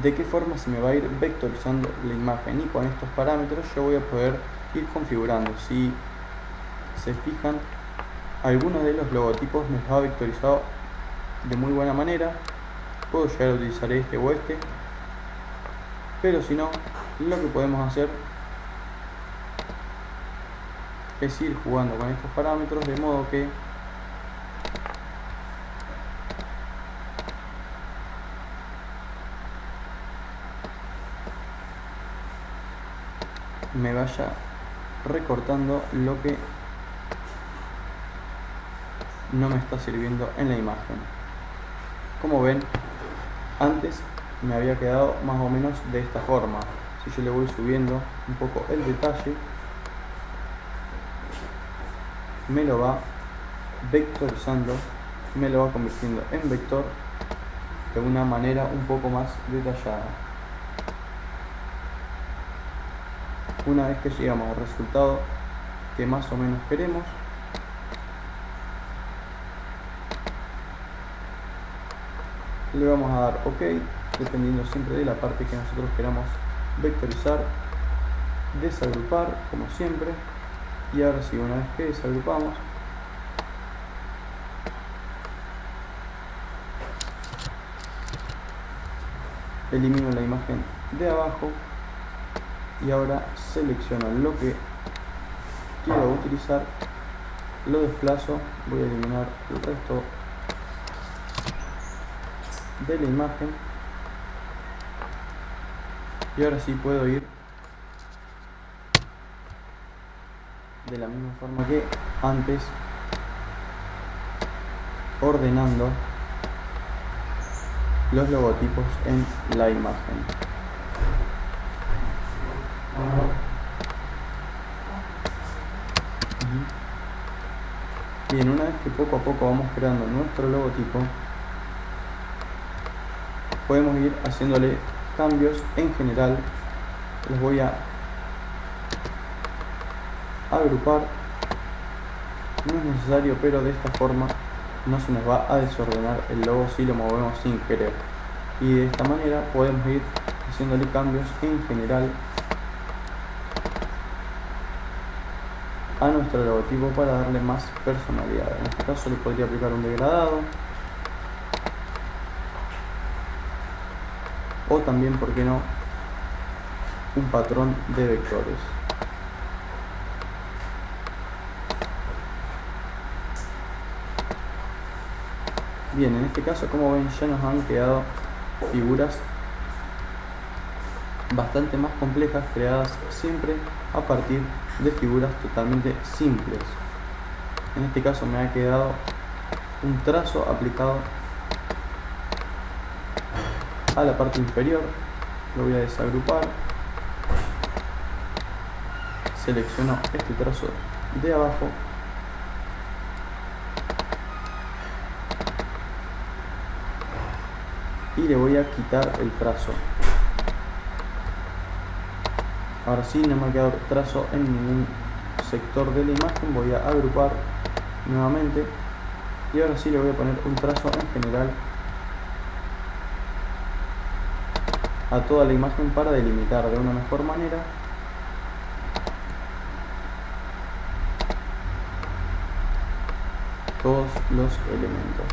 De qué forma se me va a ir vectorizando la imagen, y con estos parámetros yo voy a poder ir configurando. Si se fijan, algunos de los logotipos me los ha vectorizado de muy buena manera. Puedo llegar a utilizar este o este, pero si no, lo que podemos hacer es ir jugando con estos parámetros de modo que me vaya recortando lo que no me está sirviendo en la imagen. Como ven, antes me había quedado más o menos de esta forma. Si yo le voy subiendo un poco el detalle, me lo va vectorizando, me lo va convirtiendo en vector de una manera un poco más detallada. Una vez que llegamos al resultado que más o menos queremos, le vamos a dar OK, dependiendo siempre de la parte que nosotros queramos vectorizar, desagrupar como siempre, y ahora sí, una vez que desagrupamos, elimino la imagen de abajo y ahora selecciono lo que quiero utilizar, lo desplazo, voy a eliminar el resto de la imagen y ahora sí puedo ir de la misma forma que antes, ordenando los logotipos en la imagen. Bien, una vez que poco a poco vamos creando nuestro logotipo, podemos ir haciéndole cambios en general. Los voy a agrupar, no es necesario, pero de esta forma no se nos va a desordenar el logo si lo movemos sin querer, y de esta manera podemos ir haciéndole cambios en general a nuestro logotipo para darle más personalidad. En este caso le podría aplicar un degradado, o también, ¿por qué no?, un patrón de vectores. Bien, en este caso, como ven, ya nos han quedado figuras bastante más complejas, creadas siempre a partir de figuras totalmente simples. En este caso me ha quedado un trazo aplicado a la parte inferior. Lo voy a desagrupar, selecciono este trazo de abajo y le voy a quitar el trazo. Ahora sí, no me ha quedado trazo en ningún sector de la imagen. Voy a agrupar nuevamente y ahora sí le voy a poner un trazo en general a toda la imagen para delimitar de una mejor manera todos los elementos.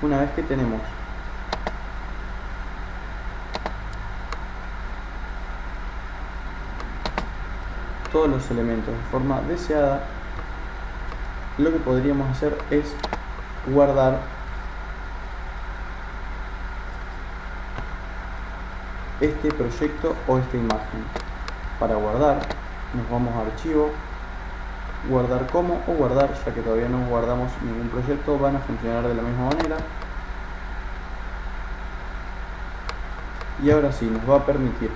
Una vez que tenemos todos los elementos de forma deseada, lo que podríamos hacer es guardar este proyecto o esta imagen. Para guardar nos vamos a archivo, guardar como o guardar, ya que todavía no guardamos ningún proyecto, van a funcionar de la misma manera. Y ahora sí nos va a permitir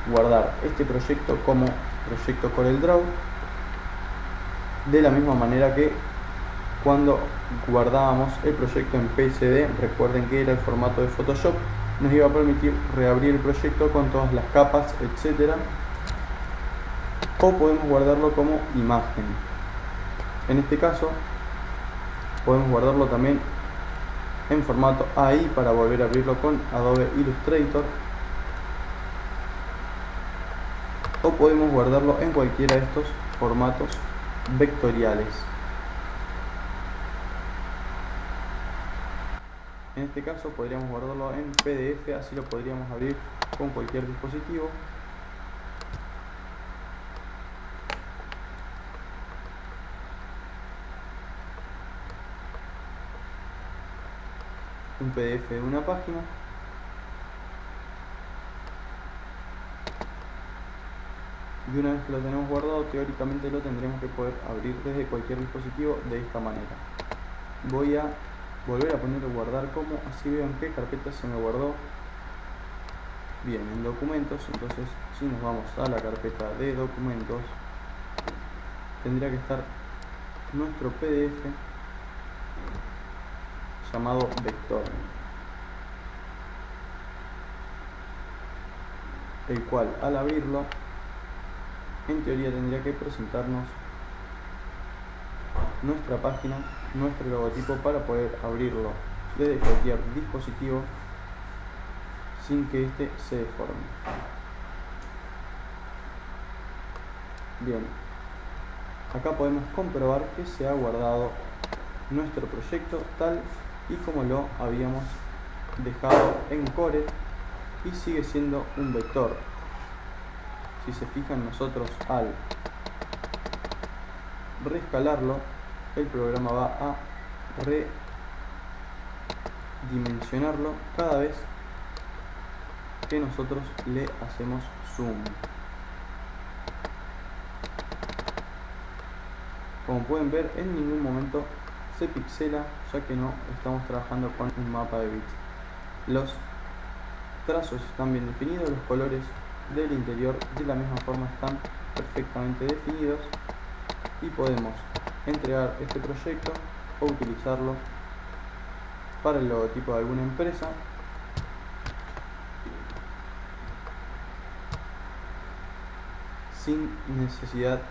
guardar este proyecto como proyecto CorelDRAW, de la misma manera que cuando guardábamos el proyecto en PSD. Recuerden que era el formato de Photoshop, nos iba a permitir reabrir el proyecto con todas las capas, etcétera, o podemos guardarlo como imagen. En este caso podemos guardarlo también en formato AI para volver a abrirlo con Adobe Illustrator, o podemos guardarlo en cualquiera de estos formatos vectoriales. En este caso podríamos guardarlo en PDF, así lo podríamos abrir con cualquier dispositivo. Un PDF de una página. Y una vez que lo tenemos guardado, teóricamente lo tendremos que poder abrir desde cualquier dispositivo de esta manera. voy a volver a poner guardar como, así veo en qué carpeta se me guardó. Bien, en documentos. Entonces si nos vamos a la carpeta de documentos, tendría que estar nuestro PDF llamado vector, el cual al abrirlo en teoría tendría que presentarnos nuestra página, nuestro logotipo, para poder abrirlo desde cualquier dispositivo sin que éste se deforme. Bien, acá podemos comprobar que se ha guardado nuestro proyecto tal y como lo habíamos dejado en Core, y sigue siendo un vector. Si se fijan, nosotros al reescalarlo, el programa va a redimensionarlo cada vez que nosotros le hacemos zoom. Como pueden ver, en ningún momento se pixela, ya que no estamos trabajando con un mapa de bits. Los trazos están bien definidos, los colores del interior de la misma forma están perfectamente definidos, y podemos entregar este proyecto o utilizarlo para el logotipo de alguna empresa, sin necesidad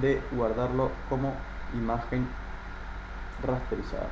de guardarlo como imagen rasterizada.